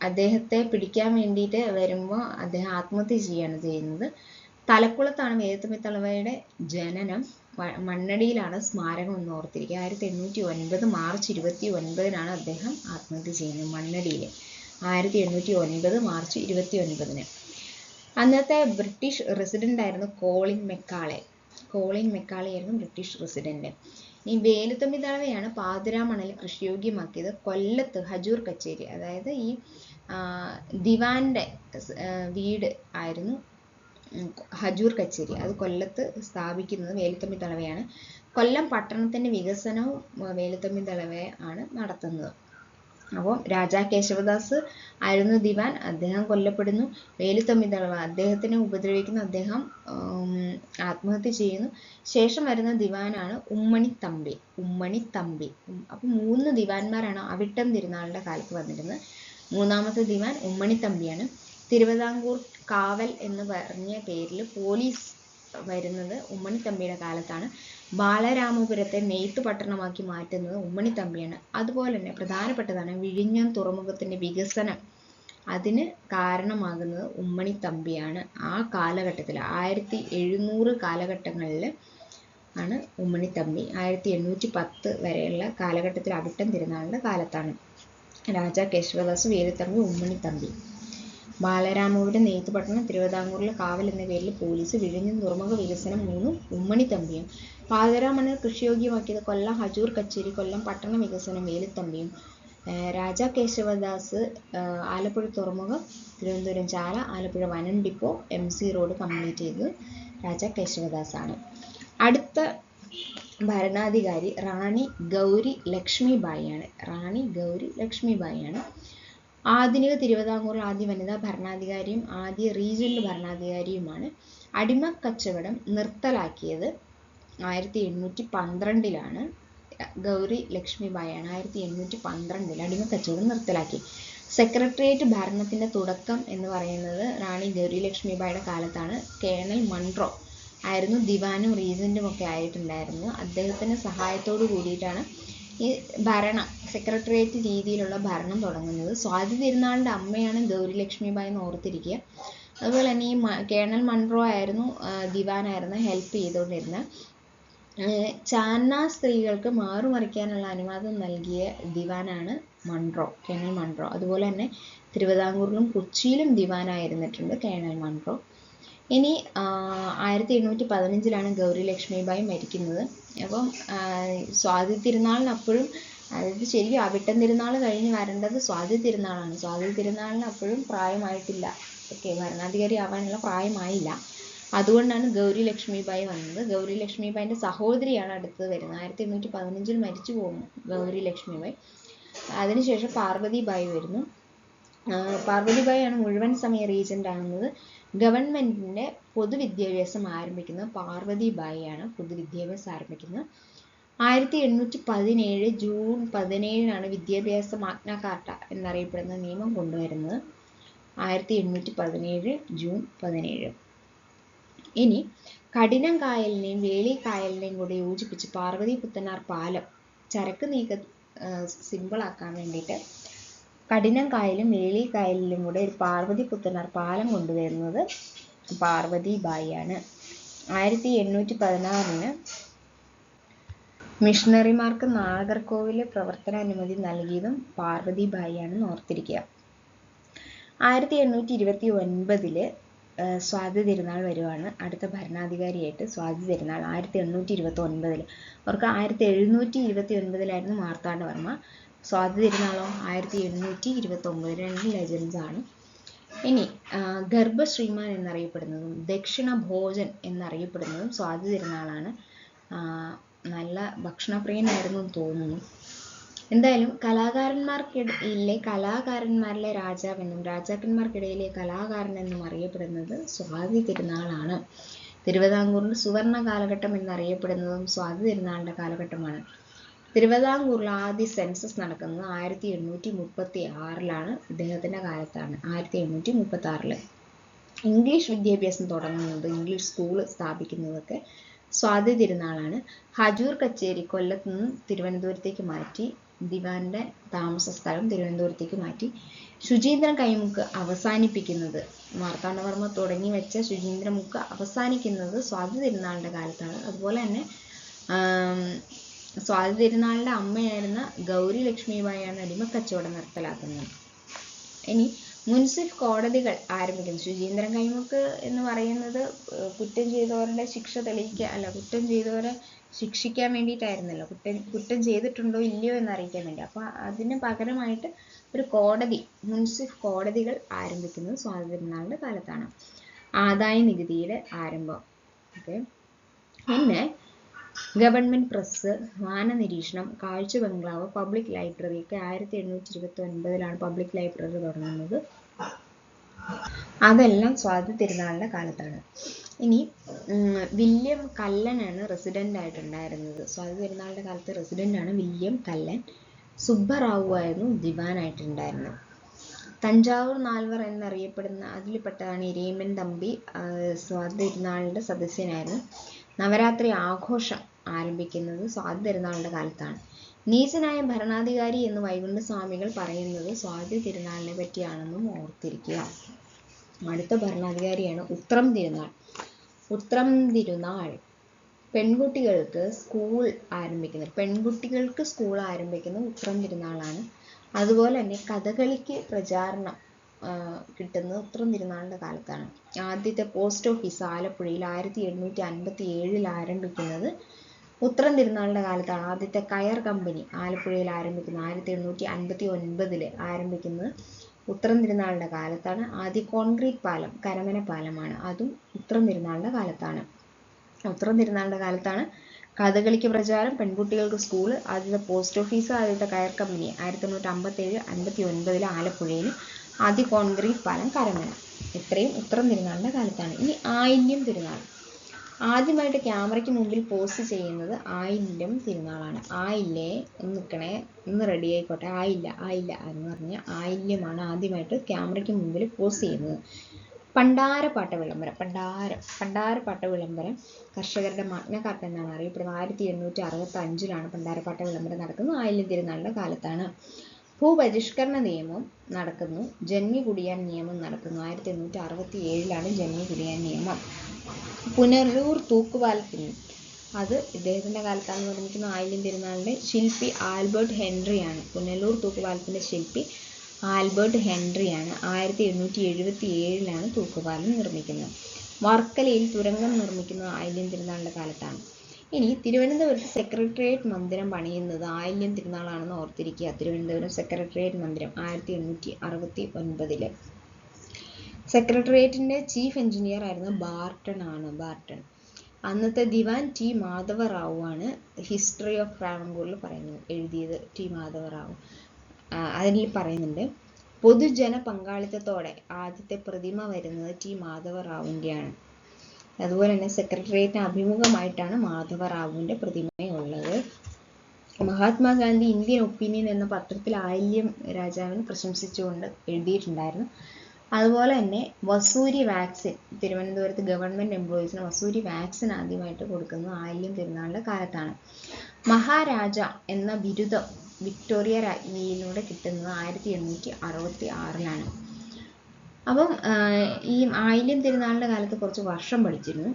അദ്ദേഹത്തെ പിടിക്കാൻ വേണ്ടിയിട്ട് വരുമ്പോൾ അദ്ദേഹം ആത്മഹത്യ ചെയ്യുകയാണ് ചെയ്യുന്നത്. തലക്കുളത്താണ് വേലുത്തമ്പി ദളവയുടെ ജനനം. മണ്ണടിയിലാണ് സ്മാരകം എന്ന് ഓർത്തിരിക്കുക. 1809 മാർച്ച് 29 അദ്ദേഹം ആത്മഹത്യ ചെയ്യുന്നത് മണ്ണടിയിൽ. 1809 മാർച്ച് 29. അന്നത്തെ ബ്രിട്ടീഷ് റെസിഡന്റ് ആയിരുന്നു കോളിൻ മെക്കാളെ. കോളിൻ മെക്കാളെ ആയിരുന്നു ബ്രിട്ടീഷ് റെസിഡന്റ്. ഈ വേലുത്തമ്പി ദളവയാണ് പാതിരാമണൽ കൃഷിയോഗ്യമാക്കിയത്. കൊല്ലത്ത് ഹജൂർ കച്ചേരി, അതായത് ഈ ദിവാന്റെ വീട് ആയിരുന്നു ഹജൂർ കച്ചേരി, അത് കൊല്ലത്ത് സ്ഥാപിക്കുന്നത് വേലുത്തമ്പി ദളവയാണ്. കൊല്ലം പട്ടണത്തിന്റെ വികസനവും വേലുത്തമ്പി ദളവയാണ് നടത്തുന്നത്. അപ്പോൾ രാജാ കേശവദാസ് ആയിരുന്നു ദിവാൻ, അദ്ദേഹം കൊല്ലപ്പെടുന്നു. വേലുത്തമ്പി ദളവ അദ്ദേഹത്തിനെ ഉപദ്രവിക്കുന്ന അദ്ദേഹം ആത്മഹത്യ ചെയ്യുന്നു. ശേഷം വരുന്ന ദിവാനാണ് ഉമ്മണിത്തമ്പി. അപ്പം 3 ദിവാൻമാരാണ് അവിട്ടം തിരുനാളിന്റെ കാലത്ത് വന്നിരുന്നത്. 3ാമത്തെ ദിവാൻ ഉമ്മണിത്തമ്പിയാണ്. തിരുവിതാംകൂർ കാവൽ എന്ന് പറഞ്ഞ പേരിൽ പോലീസ് വരുന്നത് ഉമ്മണിത്തമ്പിയുടെ കാലത്താണ്. ബാലരാമപുരത്തെ നെയ്ത്ത് പട്ടണമാക്കി മാറ്റുന്നത് ഉമ്മണിത്തമ്പിയാണ്. അതുപോലെ തന്നെ പ്രധാനപ്പെട്ടതാണ് വിഴിഞ്ഞം തുറമുഖത്തിന്റെ വികസനം. അതിന് കാരണമാകുന്നത് ഉമ്മണിത്തമ്പിയാണ്. ആ കാലഘട്ടത്തിൽ 1700 കാലഘട്ടങ്ങളിൽ ആണ് ഉമ്മണിത്തമ്പി. 1810 വരെയുള്ള കാലഘട്ടത്തിൽ അവിട്ടം തിരുനാളിന്റെ കാലത്താണ്. രാജാ കേശവദാസ്, വേലുത്തമ്പി, ഉമ്മണിത്തമ്പി. ബാലരാമപുരം നെയ്ത്ത് പട്ടണം, തിരുവിതാംകൂറിലെ കാവൽ എന്ന പേരിൽ പോലീസ്, വിഴിഞ്ഞം തുറമുഖ വികസനം 3 ഉമ്മണിത്തമ്പിയും. പാതിരാമണൽ കൃഷിയോഗ്യമാക്കിയത് കൊല്ലം ഹജൂർ കച്ചേരി, കൊല്ലം പട്ടണ വികസനം വേലുത്തമ്പിയും. രാജാ കേശവദാസ് ആലപ്പുഴ തുറമുഖം, തിരുവനന്തപുരം ചാല, ആലപ്പുഴ വനം ഡിപ്പോ, MC റോഡ് കംപ്ലീറ്റ് ചെയ്തത് രാജാ കേശവദാസ് ആണ്. അടുത്ത ഭരണാധികാരി റാണി ഗൗരി ലക്ഷ്മിബായിയാണ്. ആധുനിക തിരുവിതാംകൂറിൽ ആദ്യ വനിതാ ഭരണാധികാരിയും ആദ്യ റീജന്റ് ഭരണാധികാരിയുമാണ്. അടിമക്കച്ചവടം നിർത്തലാക്കിയത് 1812 ഗൗരി ലക്ഷ്മിബായിയാണ്. 1812 അടിമക്കച്ചവടം നിർത്തലാക്കി. സെക്രട്ടേറിയറ്റ് ഭരണത്തിന്റെ തുടക്കം എന്ന് പറയുന്നത് റാണി ഗൗരി ലക്ഷ്മിബായിയുടെ കാലത്താണ്. കേണൽ മൺട്രോ ആയിരുന്നു ദിവാനും റീജന്റും ഒക്കെ ആയിട്ടുണ്ടായിരുന്നത്. അദ്ദേഹത്തിന്റെ സഹായത്തോടു കൂടിയിട്ടാണ് ഈ സെക്രട്ടേറിയറ്റ് രീതിയിലുള്ള ഭരണം തുടങ്ങുന്നത്. സ്വാതി തിരുനാളിന്റെ അമ്മയാണ് ഗൗരി ലക്ഷ്മിബായി എന്ന് ഓർത്തിരിക്കുക. അതുപോലെ തന്നെ ഈ കേണൽ മൺട്രോ ആയിരുന്നു ദിവാനായിരുന്നു ഹെൽപ്പ് ചെയ്തുകൊണ്ടിരുന്നത്. ചാന്ന സ്ത്രീകൾക്ക് മാറുമറിക്കാനുള്ള അനുവാദം നൽകിയ ദിവാനാണ് കേണൽ മൺട്രോ. അതുപോലെ തന്നെ തിരുവിതാംകൂറിലും കൊച്ചിയിലും ദിവാനായിരുന്നിട്ടുണ്ട് കേണൽ മൺട്രോ. ഇനി 1815 ഗൗരി ലക്ഷ്മിബായി മരിക്കുന്നത്. അപ്പം സ്വാതി തിരുനാളിന് അപ്പോഴും, അതായത് ശരിക്കും അവിട്ടം തിരുനാൾ കഴിഞ്ഞ് വരേണ്ടത് സ്വാതി തിരുനാളാണ്. സ്വാതി തിരുനാളിന് അപ്പോഴും പ്രായമായിട്ടില്ല. ഭരണാധികാരി ആവാനുള്ള പ്രായമായില്ല. അതുകൊണ്ടാണ് ഗൗരി ലക്ഷ്മിബായി വന്നത്. ഗൗരി ലക്ഷ്മിബായിന്റെ സഹോദരിയാണ് അടുത്തത് വരുന്നത്. 1815 മരിച്ചു പോകുന്നു ഗൗരി ലക്ഷ്മിബായി. അതിനുശേഷം പാർവതിബായി വരുന്നു. പാർവതിബായിയാണ് മുഴുവൻ സമയ റീജന്റ് ആകുന്നത്. ഗവൺമെന്റിന്റെ പൊതുവിദ്യാഭ്യാസം ആരംഭിക്കുന്നത് പാർവതിബായിയാണ്. പൊതുവിദ്യാഭ്യാസം ആരംഭിക്കുന്നത് 1817 ജൂൺ 17 വിദ്യാഭ്യാസ മാഗ്ന കാർട്ട എന്നറിയപ്പെടുന്ന നിയമം കൊണ്ടുവരുന്നത്. 1817 ജൂൺ 17. ഇനി കഠിനം കായലിനെയും വേളിക്കായലിനെയും കൂടി യോജിപ്പിച്ച് പാർവതി പുത്തനാർ പാലം ചരക്ക് നീക്കം സിമ്പിളാക്കാൻ വേണ്ടിയിട്ട് കഠിനം കായലും വേളിക്കായലിലും കൂടെ ഒരു പാർവതി പുത്തനാർ പാലം കൊണ്ടുവരുന്നത് പാർവതിബായിയാണ്. 1816 മിഷണറിമാർക്ക് നാഗർകോവില് പ്രവർത്തനാനുമതി നൽകിയതും പാർവതിബായിയാണെന്ന് ഓർത്തിരിക്കുക. 1829 സ്വാതി തിരുനാൾ വരുവാണ്. അടുത്ത ഭരണാധികാരിയായിട്ട് സ്വാതി തിരുനാൾ 1829. അവർക്ക് 1729 മാർത്താണ്ഡവർമ്മ. സ്വാതി തിരുനാളോ 1829. 2 ലെജൻസ് ആണ്. ഇനി ഗർഭശ്രീമാൻ എന്നറിയപ്പെടുന്നതും ദക്ഷിണ ഭോജൻ എന്നറിയപ്പെടുന്നതും സ്വാതി തിരുനാളാണ്. നല്ല ഭക്ഷണപ്രിയനായിരുന്നു എന്ന് തോന്നുന്നു. എന്തായാലും കലാകാരന്മാരിലെ രാജാവെന്നും രാജാക്കന്മാർക്കിടയിലെ കലാകാരൻ എന്നും അറിയപ്പെടുന്നത് സ്വാതി തിരുനാളാണ്. തിരുവിതാംകൂറിന്റെ സുവർണ കാലഘട്ടം എന്നറിയപ്പെടുന്നതും സ്വാതി തിരുനാളിന്റെ കാലഘട്ടമാണ്. തിരുവിതാംകൂറിൽ ആദ്യ സെൻസസ് നടക്കുന്നത് 1836 ഇദ്ദേഹത്തിന്റെ കാലത്താണ്. 1836. ഇംഗ്ലീഷ് വിദ്യാഭ്യാസം തുടങ്ങുന്നത്, ഇംഗ്ലീഷ് സ്കൂൾ സ്ഥാപിക്കുന്നതൊക്കെ സ്വാതി തിരുനാളാണ്. ഹജൂർ കച്ചേരി കൊല്ലത്ത് നിന്ന് തിരുവനന്തപുരത്തേക്ക് മാറ്റി, ദിവാന്റെ താമസ സ്ഥലം തിരുവനന്തപുരത്തേക്ക് മാറ്റി. ശുചീന്ദ്രൻ കൈമുക്ക് അവസാനിപ്പിക്കുന്നത്, മാർത്താണ്ഡവർമ്മ തുടങ്ങി വെച്ച ശുചീന്ദ്രമുക്ക് അവസാനിക്കുന്നത് സ്വാതി തിരുനാളിൻ്റെ കാലത്താണ്. അതുപോലെ തന്നെ സ്വാതി തിരുനാളിൻ്റെ അമ്മയായിരുന്ന ഗൗരി ലക്ഷ്മിബായിയാണ് അടിമക്കച്ചവടം നിർത്തലാക്കുന്നത്. ഇനി മുൻസിഫ് കോടതികൾ ആരംഭിക്കുന്നു. ശുചീന്ദ്രൻ കൈമുക്ക് എന്ന് പറയുന്നത് കുറ്റം ചെയ്തവരുടെ ശിക്ഷ കുറ്റം ചെയ്തവരെ ശിക്ഷിക്കാൻ വേണ്ടിയിട്ടായിരുന്നല്ലോ, കുറ്റം ചെയ്തിട്ടുണ്ടോ ഇല്ലയോ എന്ന് അറിയിക്കാൻ വേണ്ടി. അപ്പോൾ അതിന് പകരമായിട്ട് ഒരു കോടതി, മുൻസിഫ് കോടതികൾ ആരംഭിക്കുന്നത് സ്വാതി തിരുനാളിൻ്റെ കാലത്താണ്. ആദായ നികുതിയുടെ ആരംഭം. ഓക്കെ. പിന്നെ ഗവൺമെൻറ് പ്രസ്, വാനനിരീക്ഷണം, കാഴ്ച ബംഗ്ലാവ്, പബ്ലിക് ലൈബ്രറി ഒക്കെ 1829 പബ്ലിക് ലൈബ്രറി തുടങ്ങുന്നത്. അതെല്ലാം സ്വാതി തിരുനാളിൻ്റെ കാലത്താണ്. ഇനി വില്യം കല്ലനാണ് റെസിഡൻ്റ് ആയിട്ടുണ്ടായിരുന്നത്. സ്വാതി തിരുനാളിൻ്റെ കാലത്ത് റെസിഡൻ്റാണ് വില്യം കല്ലൻ. സുബ്ബറാവു ആയിരുന്നു ദിവാനായിട്ടുണ്ടായിരുന്നത്. തഞ്ചാവൂർ നാൽവർ എന്നറിയപ്പെടുന്ന അതിൽപ്പെട്ടതാണ് ഇരയിമ്മൻ തമ്പി. സ്വാതി തിരുനാളിൻ്റെ സദസ്യനായിരുന്നു. നവരാത്രി ആഘോഷം ആരംഭിക്കുന്നത് സ്വാതി തിരുനാളിൻ്റെ കാലത്താണ്. നീചനായ ഭരണാധികാരി എന്ന് വൈകുണ്ഠസ്വാമികൾ പറയുന്നത് സ്വാതി തിരുനാളിനെ പറ്റിയാണെന്നും ഓർത്തിരിക്കുക. അടുത്ത ഭരണാധികാരിയാണ് ഉത്രം തിരുനാൾ. ഉത്രം തിരുനാൾ പെൺകുട്ടികൾക്ക് സ്കൂൾ ആരംഭിക്കുന്നത് ഉത്രം തിരുനാളാണ്. അതുപോലെ തന്നെ കഥകളിക്ക് പ്രചാരണം കിട്ടുന്നത് ഉത്രം തിരുനാളിൻ്റെ കാലത്താണ്. ആദ്യത്തെ പോസ്റ്റ് ഓഫീസ് ആലപ്പുഴയിൽ 1857 ആരംഭിക്കുന്നത് ഉത്രം തിരുനാളിൻ്റെ കാലത്താണ്. ആദ്യത്തെ കയർ കമ്പനി ആലപ്പുഴയിൽ ആരംഭിക്കുന്നത് 1859 ആരംഭിക്കുന്നത് ഉത്രം തിരുനാളിൻ്റെ കാലത്താണ്. ആദ്യ കോൺക്രീറ്റ് പാലം കരമന പാലമാണ്, അതും ഉത്രം തിരുനാളിൻ്റെ കാലത്താണ്. ഉത്രം തിരുനാളിൻ്റെ കാലത്താണ് കഥകളിക്ക് പ്രചാരം, പെൺകുട്ടികൾക്ക് സ്കൂള്, ആദ്യത്തെ പോസ്റ്റ് ഓഫീസ്, ആദ്യത്തെ കയർ കമ്പനി 1857-59 ആലപ്പുഴയിൽ, ആദ്യ കോൺക്രീറ്റ് പാലം കരമന. ഇത്രയും ഉത്രം തിരുനാളിൻ്റെ കാലത്താണ്. ഇനി ആയില്യം തിരുനാൾ. ആദ്യമായിട്ട് ക്യാമറയ്ക്ക് മുമ്പിൽ പോസ്റ്റ് ചെയ്യുന്നത് ആയില്യം തിരുനാളാണ്. ആയില്ലേ ഒന്ന് നിൽക്കണേ, ഒന്ന് റെഡി ആയിക്കോട്ടെ, ആയില്ല എന്ന് പറഞ്ഞ ആയില്യമാണ് ആദ്യമായിട്ട് ക്യാമറയ്ക്ക് മുമ്പിൽ പോസ്റ്റ് ചെയ്യുന്നത്. പണ്ടാരപ്പാട്ട വിളംബരം കർഷകരുടെ മഗ്ന കാർട്ട എന്നാണ് അറിയപ്പെടുന്നത്. 1865 പണ്ടാരപ്പാട്ട വിളംബരം നടക്കുന്നത്. ആയില്യം തിരുനാളിൻ്റെ കാലത്താണ്. ഭൂപരിഷ്കരണ നിയമം നടക്കുന്നു. ജന്മി കുടിയാൻ നിയമം നടക്കുന്നു. 1867 ജന്മി കുടിയാൻ നിയമം. പുനലൂർ തൂക്കുപാലത്തിന്, അത് ഇദ്ദേഹത്തിൻ്റെ കാലത്താണ് നിർമ്മിക്കുന്നത്. ആയില്യം തിരുനാളിൻ്റെ ശില്പി ആൽബർട്ട് ഹെൻറിയാണ്. പുനലൂർ തൂക്കുപാലത്തിൻ്റെ ശില്പി ആൽബർട്ട് ഹെൻറിയാണ്. 1877 തൂക്കുപാലം നിർമ്മിക്കുന്നത്. വർക്കലയിൽ തുരങ്കം നിർമ്മിക്കുന്നത് ആയില്യം തിരുനാളിൻ്റെ കാലത്താണ്. ഇനി തിരുവനന്തപുരത്ത് സെക്രട്ടേറിയറ്റ് മന്ദിരം പണിയുന്നത് ആയില്യം തിരുനാളാണെന്ന് ഓർത്തിരിക്കുക. തിരുവനന്തപുരം സെക്രട്ടേറിയറ്റ് മന്ദിരം 1869. സെക്രട്ടേറിയറ്റിൻ്റെ ചീഫ് എഞ്ചിനീയർ ആയിരുന്നു ബാർട്ടൺ. അന്നത്തെ ദിവാൻ ടി മാധവറാവു ആണ് ഹിസ്റ്ററി ഓഫ് ട്രാവൻകൂറിൽ എഴുതിയത്. ടി മാധവറാവു അതിൽ പറയുന്നുണ്ട്, പൊതുജന പങ്കാളിത്തത്തോടെ ആദ്യത്തെ പ്രതിമ വരുന്നത് ടി മാധവറാവുവിൻ്റെയാണ്. അതുപോലെ തന്നെ സെക്രട്ടേറിയറ്റിന് അഭിമുഖമായിട്ടാണ് മാധവറാവുവിൻ്റെ പ്രതിമയുള്ളത്. മഹാത്മാഗാന്ധി ഇന്ത്യൻ ഒപ്പീനിയൻ എന്ന പത്രത്തിൽ ആയില്യം രാജാവിനെ പ്രശംസിച്ചുകൊണ്ട് എഴുതിയിട്ടുണ്ടായിരുന്നു. അതുപോലെ തന്നെ വസൂരി വാക്സിൻ, തിരുവനന്തപുരത്ത് ഗവൺമെൻറ് എംപ്ലോയീസിന് വസൂരി വാക്സിൻ ആദ്യമായിട്ട് കൊടുക്കുന്നത് ആയില്യം തിരുനാളിൻ്റെ കാലത്താണ്. മഹാരാജ എന്ന ബിരുദം വിക്ടോറിയ രാജ്ഞിയിലൂടെ കിട്ടുന്നത് 1866. അപ്പം ഈ ആയില്യം തിരുനാളിൻ്റെ കാലത്ത് കുറച്ച് വർഷം പഠിച്ചിരുന്നു.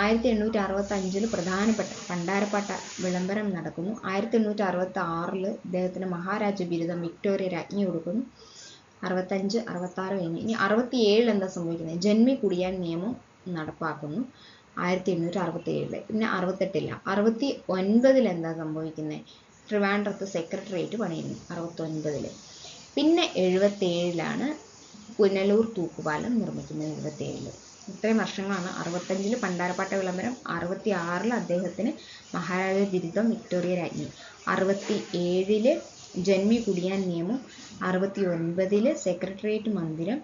1865 പ്രധാനപ്പെട്ട പണ്ടാരപ്പാട്ട വിളംബരം നടക്കുന്നു. 1866 ഇദ്ദേഹത്തിന് മഹാരാജ ബിരുദം വിക്ടോറിയ രാജ്ഞി കൊടുക്കുന്നു. 65, 66 കഴിഞ്ഞ് ഇനി 67 എന്താ സംഭവിക്കുന്നത്? ജന്മി കുടിയാൻ നിയമം നടപ്പാക്കുന്നു 1867. പിന്നെ 68 69 എന്താ സംഭവിക്കുന്നത്? ട്രിവാൻഡ്രത്ത് സെക്രട്ടേറിയറ്റ് പണിയുന്നു 69. പിന്നെ 77 പുനലൂർ തൂക്കുപാലം നിർമ്മിക്കുന്നത് 77. ഇത്രയും വർഷങ്ങളാണ്. 65 പണ്ടാരപ്പാട്ട വിളംബരം, 66 അദ്ദേഹത്തിന് മഹാരാജ ബിരുദം വിക്ടോറിയ രാജ്ഞി, 67 ജന്മി കുടിയാൻ നിയമം, 69 സെക്രട്ടേറിയറ്റ് മന്ദിരം,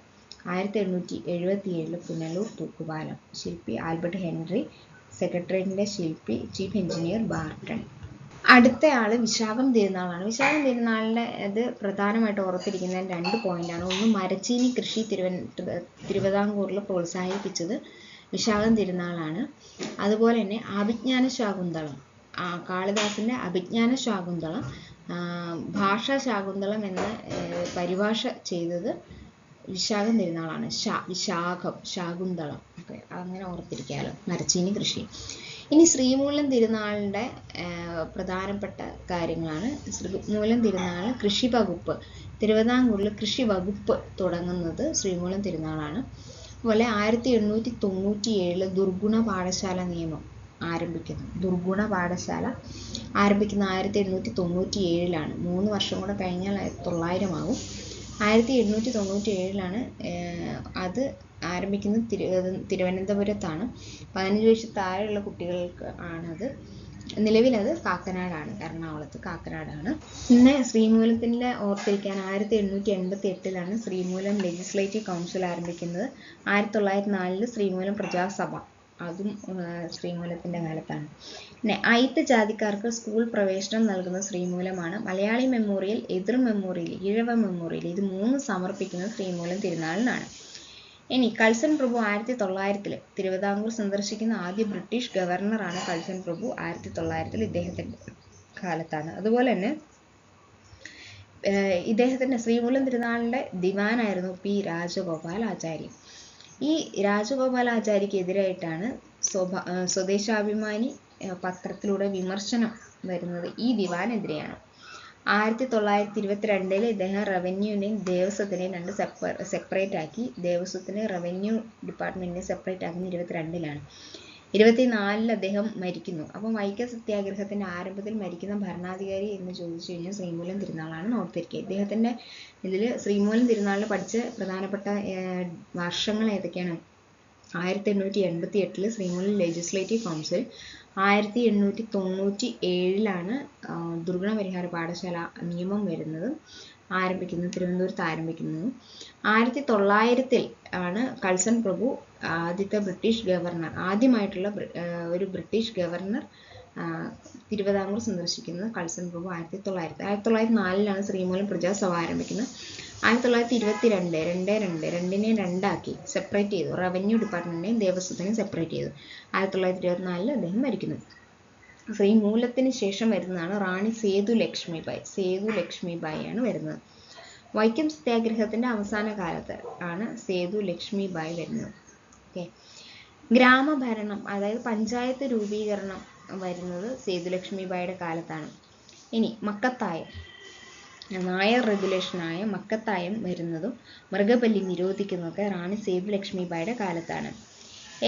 1877 പുനലൂർ തൂക്കുപാലം. ശില്പി ആൽബർട്ട് ഹെൻറി, സെക്രട്ടേറിയറ്റിൻ്റെ ശില്പി ചീഫ് എഞ്ചിനീയർ ബാർട്ടൺ. അടുത്തയാൾ വിശാഖം തിരുനാളാണ്. വിശാഖം തിരുനാളിൻ്റെ ഇത് പ്രധാനമായിട്ട് ഓർത്തിരിക്കുന്ന 2 പോയിന്റാണ്. ഒന്ന്, മരച്ചീനി കൃഷി തിരുവിതാംകൂറിൽ പ്രോത്സാഹിപ്പിച്ചത് വിശാഖം തിരുനാളാണ്. അതുപോലെ തന്നെ അഭിജ്ഞാന ശാകുന്തളം, കാളിദാസൻ്റെ അഭിജ്ഞാന ശാകുന്തളം, ഭാഷാ ശാകുന്തളം എന്ന പരിഭാഷ ചെയ്തത് വിശാഖം തിരുനാളാണ്. വിശാഖം, ശാകുന്തളം ഒക്കെ അങ്ങനെ ഓർത്തിരിക്കാമല്ലോ. മരച്ചീനി കൃഷി. ഇനി ശ്രീമൂലം തിരുനാളിൻ്റെ പ്രധാനപ്പെട്ട കാര്യങ്ങളാണ്. ശ്രീമൂലം തിരുനാൾ കൃഷി വകുപ്പ്, തിരുവിതാംകൂറിൽ കൃഷി വകുപ്പ് തുടങ്ങുന്നത് ശ്രീമൂലം തിരുനാളാണ്. അതുപോലെ 1897 ദുർഗുണ പാഠശാല നിയമം ആരംഭിക്കുന്നു. ദുർഗുണ പാഠശാല ആരംഭിക്കുന്ന 1897 3 വർഷം കൂടെ കഴിഞ്ഞാൽ 900 ആകും. 1897 അത് ആരംഭിക്കുന്നത് തിരുവനന്തപുരത്താണ്. 15 വയസ്സിൽ താഴെയുള്ള കുട്ടികൾക്ക് ആണത്. നിലവിലത് കാക്കനാടാണ്, എറണാകുളത്ത് കാക്കനാടാണ്. പിന്നെ ശ്രീമൂലത്തിൻ്റെ ഓർത്തിരിക്കാൻ 1888 ശ്രീമൂലം ലെജിസ്ലേറ്റീവ് കൗൺസിൽ ആരംഭിക്കുന്നത്. 1904 ശ്രീമൂലം പ്രജാസഭ, അതും ശ്രീമൂലത്തിൻ്റെ കാലത്താണ്. പിന്നെ അയിത്ത ജാതിക്കാർക്ക് സ്കൂൾ പ്രവേശനം നൽകുന്ന ശ്രീമൂലമാണ്. മലയാളി മെമ്മോറിയൽ, എതിർ മെമ്മോറിയൽ, ഈഴവ മെമ്മോറിയൽ ഇത് 3 സമർപ്പിക്കുന്നത് ശ്രീമൂലം തിരുനാളിനാണ്. ഇനി കൾസൺ പ്രഭു 1900 തിരുവിതാംകൂർ സന്ദർശിക്കുന്ന ആദ്യ ബ്രിട്ടീഷ് ഗവർണറാണ് കൾസൺ പ്രഭു. 1900 ഇദ്ദേഹത്തിൻ്റെ കാലത്താണ്. അതുപോലെ തന്നെ ഇദ്ദേഹത്തിൻ്റെ ശ്രീമൂലം തിരുനാളിൻ്റെ ദിവാനായിരുന്നു പി രാജഗോപാലാചാരി. ഈ രാജഗോപാലാചാരിക്കെതിരായിട്ടാണ് സ്വദേശാഭിമാനി പത്രത്തിലൂടെ വിമർശനം വരുന്നത്. ഈ ദിവാനെതിരെയാണ്. 1922 ഇദ്ദേഹം റവന്യൂവിനെയും ദേവസ്വത്തിനെയും 2 സെപ്പറേറ്റ് ആക്കി. ദേവസ്വത്തിന് റവന്യൂ ഡിപ്പാർട്ട്മെൻറ്റിനെ സെപ്പറേറ്റ് ആക്കുന്നത് 22 24 അദ്ദേഹം മരിക്കുന്നു. അപ്പം വൈക്കം സത്യാഗ്രഹത്തിൻ്റെ ആരംഭത്തിൽ മരിക്കുന്ന ഭരണാധികാരി എന്ന് ചോദിച്ചു കഴിഞ്ഞാൽ ശ്രീമൂലം തിരുനാളാണ് ഓർത്തിരിക്കുക. ഇദ്ദേഹത്തിൻ്റെ ഇതിൽ ശ്രീമൂലം തിരുനാളിൽ പഠിച്ച പ്രധാനപ്പെട്ട വർഷങ്ങൾ ഏതൊക്കെയാണ്? 1888 ശ്രീമൂലം ലെജിസ്ലേറ്റീവ് കൗൺസിൽ, 1897 ദുർഗുണ പരിഹാര പാഠശാല നിയമം വരുന്നത് ആരംഭിക്കുന്നത്, തിരുവനന്തപുരത്ത് ആരംഭിക്കുന്നത്. 1900 കൾസൺ പ്രഭു ആദ്യത്തെ ബ്രിട്ടീഷ് ഗവർണർ, ആദ്യമായിട്ടുള്ള ഒരു ബ്രിട്ടീഷ് ഗവർണർ തിരുവിതാംകൂർ സന്ദർശിക്കുന്നത് കൾസൺ പ്രഭു 1900. 1904 ശ്രീമൂലം പ്രജാസഭ ആരംഭിക്കുന്നത്. 1922 രണ്ടിനെ രണ്ടാക്കി സെപ്പറേറ്റ് ചെയ്തു. റവന്യൂ ഡിപ്പാർട്ട്മെൻറ്റിനെയും ദേവസ്വത്തിനെയും സെപ്പറേറ്റ് ചെയ്തു. 1924 അദ്ദേഹം മരിക്കുന്നു. ശ്രീമൂലത്തിന് ശേഷം വരുന്നതാണ് റാണി സേതു ലക്ഷ്മിബായി. സേതു ലക്ഷ്മിബായി ആണ് വരുന്നത്. വൈക്കം സത്യാഗ്രഹത്തിൻ്റെ അവസാന കാലത്ത് ആണ് സേതു ലക്ഷ്മിബായി വരുന്നത്. ഓക്കെ. ഗ്രാമഭരണം, അതായത് പഞ്ചായത്ത് രൂപീകരണം വരുന്നത് സേതു ലക്ഷ്മിബായിയുടെ കാലത്താണ്. ഇനി മക്കത്തായം, നായർ റെഗുലേഷനായ മക്കത്തായം വരുന്നതും മൃഗബലി നിരോധിക്കുന്നതൊക്കെ റാണി സേതു ലക്ഷ്മിബായിയുടെ കാലത്താണ്.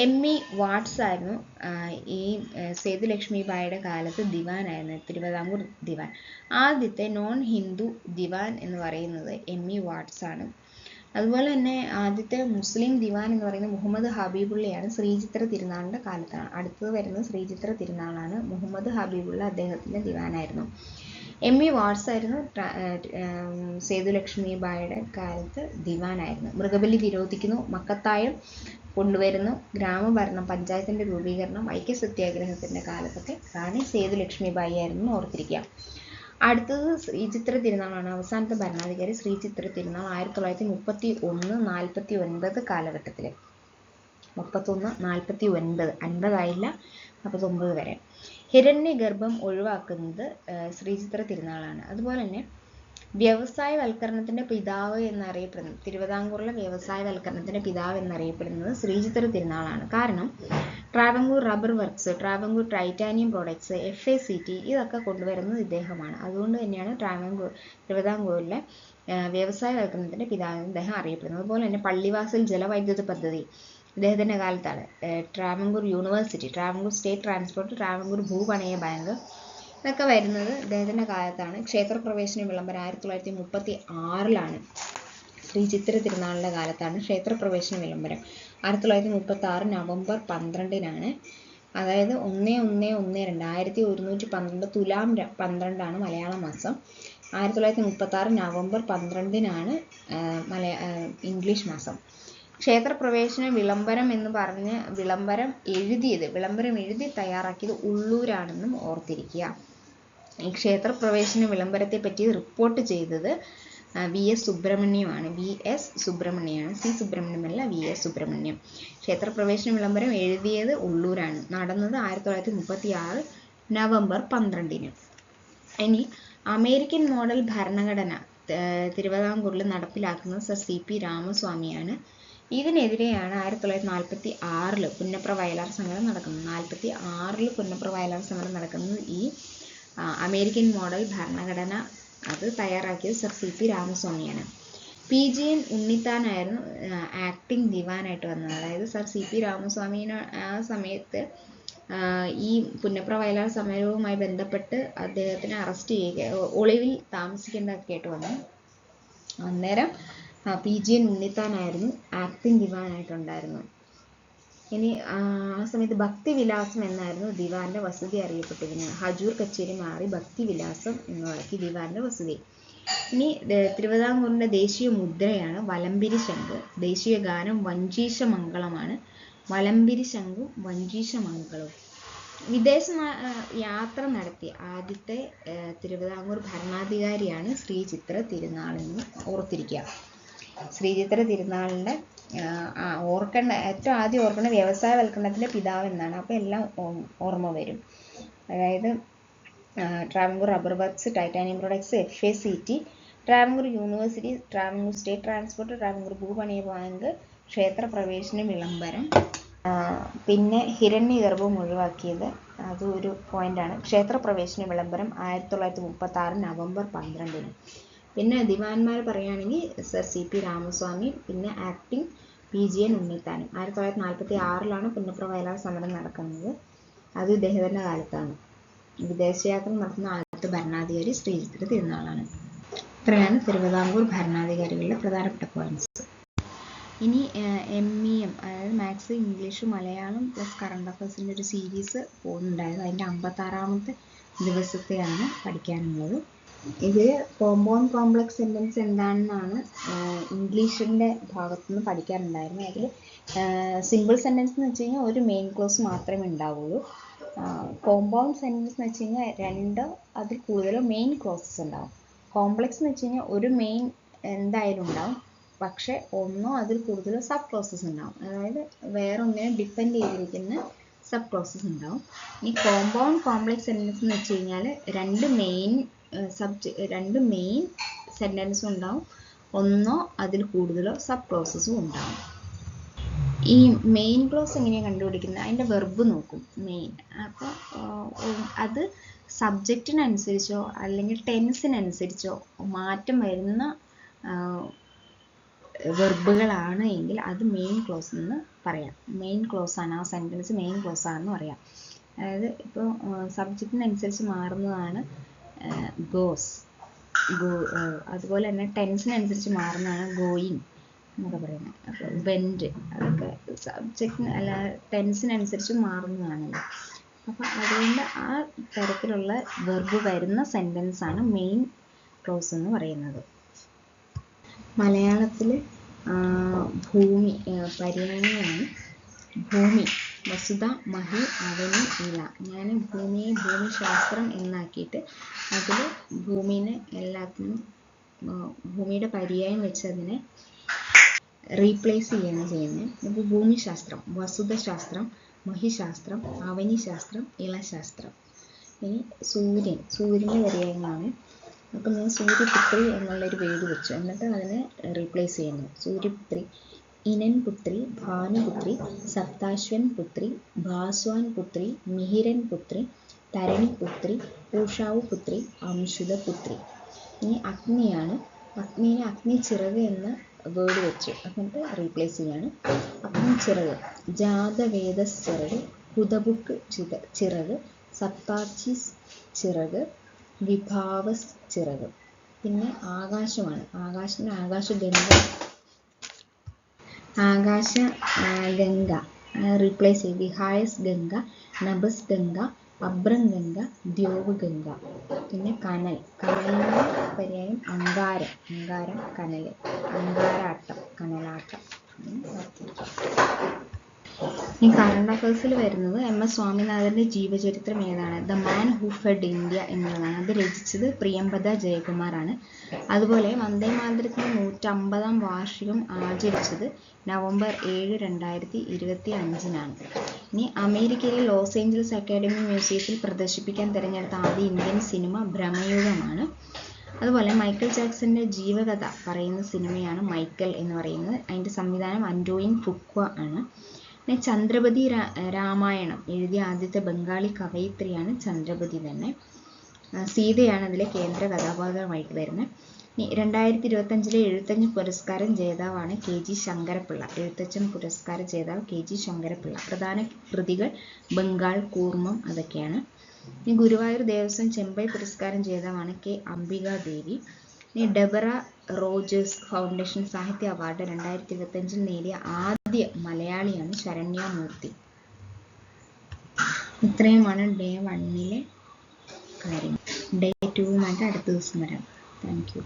എം.ഇ. വാട്സ് ആയിരുന്നു ഈ സേതു ലക്ഷ്മിബായിയുടെ കാലത്ത് ദിവാനായിരുന്നു, തിരുവിതാംകൂർ ദിവാൻ. ആദ്യത്തെ നോൺ ഹിന്ദു ദിവാൻ എന്ന് പറയുന്നത് എം.ഇ. വാട്സ് ആണ്. അതുപോലെ തന്നെ ആദ്യത്തെ മുസ്ലിം ദിവാൻ എന്ന് പറയുന്നത് മുഹമ്മദ് ഹബീബുള്ളയാണ്. ശ്രീചിത്ര തിരുനാളിൻ്റെ കാലത്താണ്. അടുത്തത് വരുന്നത് ശ്രീചിത്ര തിരുനാളാണ്. മുഹമ്മദ് ഹബീബുള്ള അദ്ദേഹത്തിൻ്റെ ദിവാനായിരുന്നു. എം.ഇ. വാട്സ് ആയിരുന്നു സേതു ലക്ഷ്മിബായിയുടെ കാലത്ത് ദിവാനായിരുന്നു. മൃഗബലി നിരോധിക്കുന്നു, മക്കത്തായം കൊണ്ടുവരുന്നു, ഗ്രാമഭരണം, പഞ്ചായത്തിൻ്റെ രൂപീകരണം, വൈക്കം സത്യാഗ്രഹത്തിൻ്റെ കാലത്തൊക്കെ റാണി സേതു ലക്ഷ്മിബായി ആയിരുന്നു ഓർത്തിരിക്കുക. അടുത്തത് ശ്രീചിത്ര തിരുനാളാണ്. അവസാനത്തെ ഭരണാധികാരി ശ്രീചിത്ര തിരുനാൾ 1931-49 കാലഘട്ടത്തിൽ. 31-49, 50 ആയില്ല, 49 വരെ. ഹിരണ്യഗർഭം ഒഴിവാക്കുന്നത് ശ്രീചിത്ര തിരുനാളാണ്. അതുപോലെ തന്നെ വ്യവസായവൽക്കരണത്തിൻ്റെ പിതാവ് എന്നറിയപ്പെടുന്നത്, തിരുവിതാംകൂറിലെ വ്യവസായവൽക്കരണത്തിൻ്റെ പിതാവ് എന്നറിയപ്പെടുന്നത് ശ്രീചിത്ര തിരുനാളാണ്. കാരണം Travancore rubber works, Travancore titanium products, FACT ഇതൊക്കെ കൊണ്ടുവരുന്നത് ഇദ്ദേഹമാണ്. അതുകൊണ്ട് തന്നെയാണ് തിരുവിതാംകൂറിലെ വ്യവസായവൽക്കരണത്തിൻ്റെ പിതാവ് ഇദ്ദേഹം അറിയപ്പെടുന്നത്. അതുപോലെ തന്നെ പള്ളിവാസൽ ജലവൈദ്യുത പദ്ധതി ഇദ്ദേഹത്തിൻ്റെ കാലത്താണ്. Travancore university, Travancore state transport, Travancore ഭൂപണയ ബാങ്ക് ഇതൊക്കെ വരുന്നത് ഇദ്ദേഹത്തിൻ്റെ കാലത്താണ്. ക്ഷേത്രപ്രവേശന വിളംബരം 1936 ശ്രീചിത്ര തിരുനാളിൻ്റെ കാലത്താണ് ക്ഷേത്രപ്രവേശന വിളംബരം. 1936 നവംബർ 12 അതായത് 1112 1112 തുലാം 12 മലയാള മാസം. 1936 നവംബർ 12 ഇംഗ്ലീഷ് മാസം. ക്ഷേത്രപ്രവേശന വിളംബരം എന്ന് പറഞ്ഞ് വിളംബരം എഴുതി തയ്യാറാക്കിയത് ഉള്ളൂരാണെന്നും ഓർത്തിരിക്കുക. ഈ ക്ഷേത്രപ്രവേശന വിളംബരത്തെ പറ്റി റിപ്പോർട്ട് ചെയ്തത് VS സുബ്രഹ്മണ്യമാണ്. VS സുബ്രഹ്മണ്യമാണ്, C സുബ്രഹ്മണ്യമല്ല, VS Subrahmanyam. ക്ഷേത്രപ്രവേശന വിളംബരം എഴുതിയത് ഉള്ളൂരാണ്. നടന്നത് 1936 നവംബർ 12-ന്. ഇനി അമേരിക്കൻ മോഡൽ ഭരണഘടന തിരുവിതാംകൂറിൽ നടപ്പിലാക്കുന്നത് സർ CP രാമസ്വാമിയാണ്. ഇതിനെതിരെയാണ് 1946 പുന്നപ്ര വയലാർ സമരം നടക്കുന്നത്. 1946 പുന്നപ്ര വയലാർ സമരം നടക്കുന്നത് ഈ അമേരിക്കൻ മോഡൽ ഭരണഘടന അത് തയ്യാറാക്കിയത് സർ CP രാമസ്വാമിയാണ്. PGN ഉണ്ണിത്താനായിരുന്നു ആക്ടിംഗ് ദിവാനായിട്ട് വന്നത്. അതായത് സർ CP രാമസ്വാമിനെ ആ സമയത്ത് ഈ പുന്നപ്ര വയലാർ സമരവുമായി ബന്ധപ്പെട്ട് അദ്ദേഹത്തിനെ അറസ്റ്റ് ചെയ്യുക, ഒളിവിൽ താമസിക്കേണ്ടതൊക്കെ ആയിട്ട് വന്നു. അന്നേരം PGN ഉണ്ണിത്താനായിരുന്നു ആക്ടിംഗ് ദിവാനായിട്ടുണ്ടായിരുന്നത്. ഇനി ആ സമയത്ത് ഭക്തിവിലാസം എന്നായിരുന്നു ദിവാന്റെ വസതി അറിയപ്പെട്ടിരുന്നത്. ഹജൂർ കച്ചേരി മാറി ഭക്തിവിലാസം എന്നാക്കി ദിവാന്റെ വസതി. ഇനി തിരുവിതാംകൂറിന്റെ ദേശീയ മുദ്രയാണ് വലംപിരി ശംഖ്. ദേശീയ ഗാനം വഞ്ചീശമംഗളമാണ്. വലംപിരി ശംഖും വഞ്ചീശമംഗളവും. വിദേശ യാത്ര നടത്തിയ ആദ്യത്തെ തിരുവിതാംകൂർ ഭരണാധികാരിയാണ് ശ്രീ ചിത്ര തിരുനാൾ എന്ന് ഓർത്തിരിക്കുക. ശ്രീചിത്ര തിരുനാളിൻ്റെ ഓർക്കേണ്ട, ഏറ്റവും ആദ്യം ഓർക്കേണ്ട വ്യവസായവൽക്കരണത്തിൻ്റെ പിതാവ് എന്നാണ്. അപ്പോൾ എല്ലാം ഓർമ്മ വരും. അതായത് Travancore rubber works, titanium products, FACT, Travancore university, Travancore state transport, Travancore ഭൂപണിയ ബാങ്ക്, ക്ഷേത്രപ്രവേശന വിളംബരം. പിന്നെ ഹിരണ്യഗർഭം ഒഴിവാക്കിയത് അത് ഒരു പോയിന്റാണ്. ക്ഷേത്രപ്രവേശന വിളംബരം 1936 നവംബർ 12-ന്. പിന്നെ ദിവാൻമാർ പറയുകയാണെങ്കിൽ സർ CP രാമസ്വാമി, പിന്നെ ആക്ടിംഗ് PGN ഉണ്ണിത്താനും. 1946 പുന്നപ്ര വയലാർ സമരം നടക്കുന്നത്. അത് ഇദ്ദേഹത്തിൻ്റെ കാലത്താണ്. വിദേശയാത്ര നടത്തുന്ന ആദ്യത്തെ ഭരണാധികാരി ശ്രീ ചിത്ര തിരുനാളാണ്. ഇത്രയാണ് തിരുവിതാംകൂർ ഭരണാധികാരികളുടെ പ്രധാനപ്പെട്ട പോയിന്റ്സ്. ഇനി MEM, അതായത് maths, English, Malayalam plus current അഫയേഴ്സിൻ്റെ ഒരു സീരീസ് പോകുന്നുണ്ടായിരുന്നു. അതിൻ്റെ 56-ാമത്തെ ദിവസത്തെയാണ് പഠിക്കാനുള്ളത്. ഇതിൽ കോമ്പൗണ്ട് കോംപ്ലക്സ് സെൻറ്റൻസ് എന്താണെന്നാണ് ഇംഗ്ലീഷിൻ്റെ ഭാഗത്തുനിന്ന് പഠിക്കാനുണ്ടായിരുന്നത്. അതിൽ സിമ്പിൾ സെൻറ്റൻസ് എന്ന് വെച്ച് കഴിഞ്ഞാൽ ഒരു മെയിൻ ക്ലോസ് മാത്രമേ ഉണ്ടാവുള്ളൂ. കോമ്പൗണ്ട് സെൻറ്റൻസ് എന്ന് വെച്ച് കഴിഞ്ഞാൽ 2 അതിൽ കൂടുതലോ മെയിൻ ക്ലോസസ് ഉണ്ടാവും. കോംപ്ലക്സ് എന്ന് വെച്ച് കഴിഞ്ഞാൽ ഒരു മെയിൻ എന്തായാലും ഉണ്ടാവും, പക്ഷേ 1 അതിൽ കൂടുതലോ സബ് ക്ലോസസ് ഉണ്ടാവും. അതായത് വേറെ ഒന്നിനെ ഡിപ്പെൻഡ് ചെയ്തിരിക്കുന്ന സബ് ക്ലോസസ് ഉണ്ടാവും. ഇനി കോമ്പൗണ്ട് കോംപ്ലക്സ് സെൻറ്റൻസ് എന്ന് വെച്ച് കഴിഞ്ഞാൽ 2 മെയിൻ സെൻറ്റൻസും ഉണ്ടാവും, 1 അതിൽ കൂടുതലോ സബ് ക്ലോസസും ഉണ്ടാവും. ഈ മെയിൻ ക്ലോസ് എങ്ങനെയാണ് കണ്ടുപിടിക്കുന്നത്? അതിൻ്റെ വെർബ് നോക്കും മെയിൻ. അപ്പോൾ അത് സബ്ജക്റ്റിനനുസരിച്ചോ അല്ലെങ്കിൽ ടെൻസിനനുസരിച്ചോ മാറ്റം വരുന്ന വെർബുകളാണ് എങ്കിൽ അത് മെയിൻ ക്ലോസ് എന്ന് പറയാം. മെയിൻ ക്ലോസ് ആണ്, ആ സെൻറ്റൻസ് മെയിൻ ക്ലോസ് ആണെന്ന് പറയാം. അതായത് ഇപ്പോൾ സബ്ജക്റ്റിനനുസരിച്ച് മാറുന്നതാണ് ഗോസ്, അതുപോലെ തന്നെ ടെൻസിനനുസരിച്ച് മാറുന്നതാണ് ഗോയിങ് എന്നൊക്കെ പറയുന്നത്. അപ്പോൾ വെൻറ്റ്, അതൊക്കെ സബ്ജക്റ്റിന് അല്ല ടെൻസിനനുസരിച്ച് മാറുന്നതാണല്ലോ. അപ്പോൾ അതുകൊണ്ട് ആ തരത്തിലുള്ള വെർബ് വരുന്ന സെൻറ്റൻസാണ് മെയിൻ ക്ലോസ് എന്ന് പറയുന്നത്. മലയാളത്തിൽ ഭൂമി പര്യായമാണ്. ഭൂമി, വസുധ, മഹി, അവനി, ഇല. ഞാൻ ഭൂമിയെ ഭൂമിശാസ്ത്രം എന്നാക്കിയിട്ട് അതിൽ ഭൂമിനെ എല്ലാത്തിനും ഭൂമിയുടെ പര്യായം വെച്ച് അതിനെ റീപ്ലേസ് ചെയ്യുകയാണ് ചെയ്യുന്നത്. ഇപ്പോൾ ഭൂമിശാസ്ത്രം, വസുധശാസ്ത്രം, മഹിശാസ്ത്രം, അവനിശാസ്ത്രം, ഇളശാസ്ത്രം. ഇനി സൂര്യൻ്റെ പര്യായങ്ങളാണ്. അപ്പോൾ ഞാൻ സൂര്യപുത്രി എന്നുള്ളൊരു പേര് വെച്ചു, എന്നിട്ട് അതിനെ റീപ്ലേസ് ചെയ്യുന്നു. സൂര്യപുത്രി, ഇനൻ പുത്രി, ഭാനുപുത്രി, സപ്താശ്വൻ പുത്രി, ഭാസ്വാൻ പുത്രി, മിഹിരൻ പുത്രി, തരണിപുത്രി, പൂഷാവു പുത്രി, അംശുത പുത്രി. ഇനി അഗ്നിയാണ്. അഗ്നിനെ അഗ്നി ചിറക് എന്ന വേർഡ് വെച്ചു എന്നിട്ട് റീപ്ലേസ് ചെയ്യാണ്. അഗ്നി ചിറക്, ജാതവേദസ് ചിറക്, ഹുദബുക്ക് ചിറക്, സപ്താച്ചിസ് ചിറക്, വിഭാവസ് ചിറക്. പിന്നെ ആകാശമാണ്. ആകാശത്തിന് ആകാശഗംഗ റീപ്ലേസ് ചെയ്യും. വിഹായസ് ഗംഗ, നഭസ് ഗംഗ, അബ്രം ഗംഗ, ദ്യോവ് ഗംഗ. പിന്നെ കനലിൻ്റെ പര്യായം അങ്കാരം, കനൽ, അങ്കാരാട്ടം, കനലാട്ടം. ഈ കറണ്ട് അഫയേഴ്സിൽ വരുന്നത് MS സ്വാമിനാഥൻ്റെ ജീവചരിത്രം ഏതാണ്? The man who fed India എന്നുള്ളതാണ്. അത് രചിച്ചത് പ്രിയംവദ ജയകുമാറാണ്. അതുപോലെ വന്ദേ മാതരത്തിൻ്റെ 150-ാം വാർഷികം ആചരിച്ചത് നവംബർ 7, 2025-നാണ്. ഇനി അമേരിക്കയിലെ ലോസ് ഏഞ്ചൽസ് അക്കാഡമി മ്യൂസിയത്തിൽ പ്രദർശിപ്പിക്കാൻ തിരഞ്ഞെടുത്ത ആദ്യ ഇന്ത്യൻ സിനിമ ഭ്രമയുഗമാണ്. അതുപോലെ മൈക്കൽ ജാക്സന്റെ ജീവകഥ പറയുന്ന സിനിമയാണ് മൈക്കൽ എന്ന് പറയുന്നത്. അതിൻ്റെ സംവിധാനം അൻഡോയിൻ ഫുക്വ ആണ്. പിന്നെ ചന്ദ്രപതി രാമായണം എഴുതിയ ആദ്യത്തെ ബംഗാളി കവയിത്രിയാണ് ചന്ദ്രപതി തന്നെ. സീതയാണ് അതിലെ കേന്ദ്ര കഥാപാത്രമായിട്ട് വരുന്നത്. 2025 എഴുത്തച്ഛൻ പുരസ്കാരം ജേതാവാണ് KG ശങ്കരപ്പിള്ള. എഴുത്തച്ഛൻ പുരസ്കാര ജേതാവ് KG ശങ്കരപ്പിള്ള. പ്രധാന കൃതികൾ ബംഗാൾ കൂർമ്മം അതൊക്കെയാണ്. ഗുരുവായൂർ ദേവസ്വം ചെമ്പൈ പുരസ്കാരം ജേതാവാണ് K. അംബികാദേവി. ഡെബറ റോജേഴ്സ് ഫൗണ്ടേഷൻ സാഹിത്യ അവാർഡ് 2025 നേടിയ ആദ്യ മലയാളിയാണ് ശരണ്യമൂർത്തി. ഇത്രയുമാണ് ഡേ 1-ലെ കാര്യങ്ങൾ. ഡേ 2-വുമായിട്ട് അടുത്ത ദിവസം വരാം. Thank you.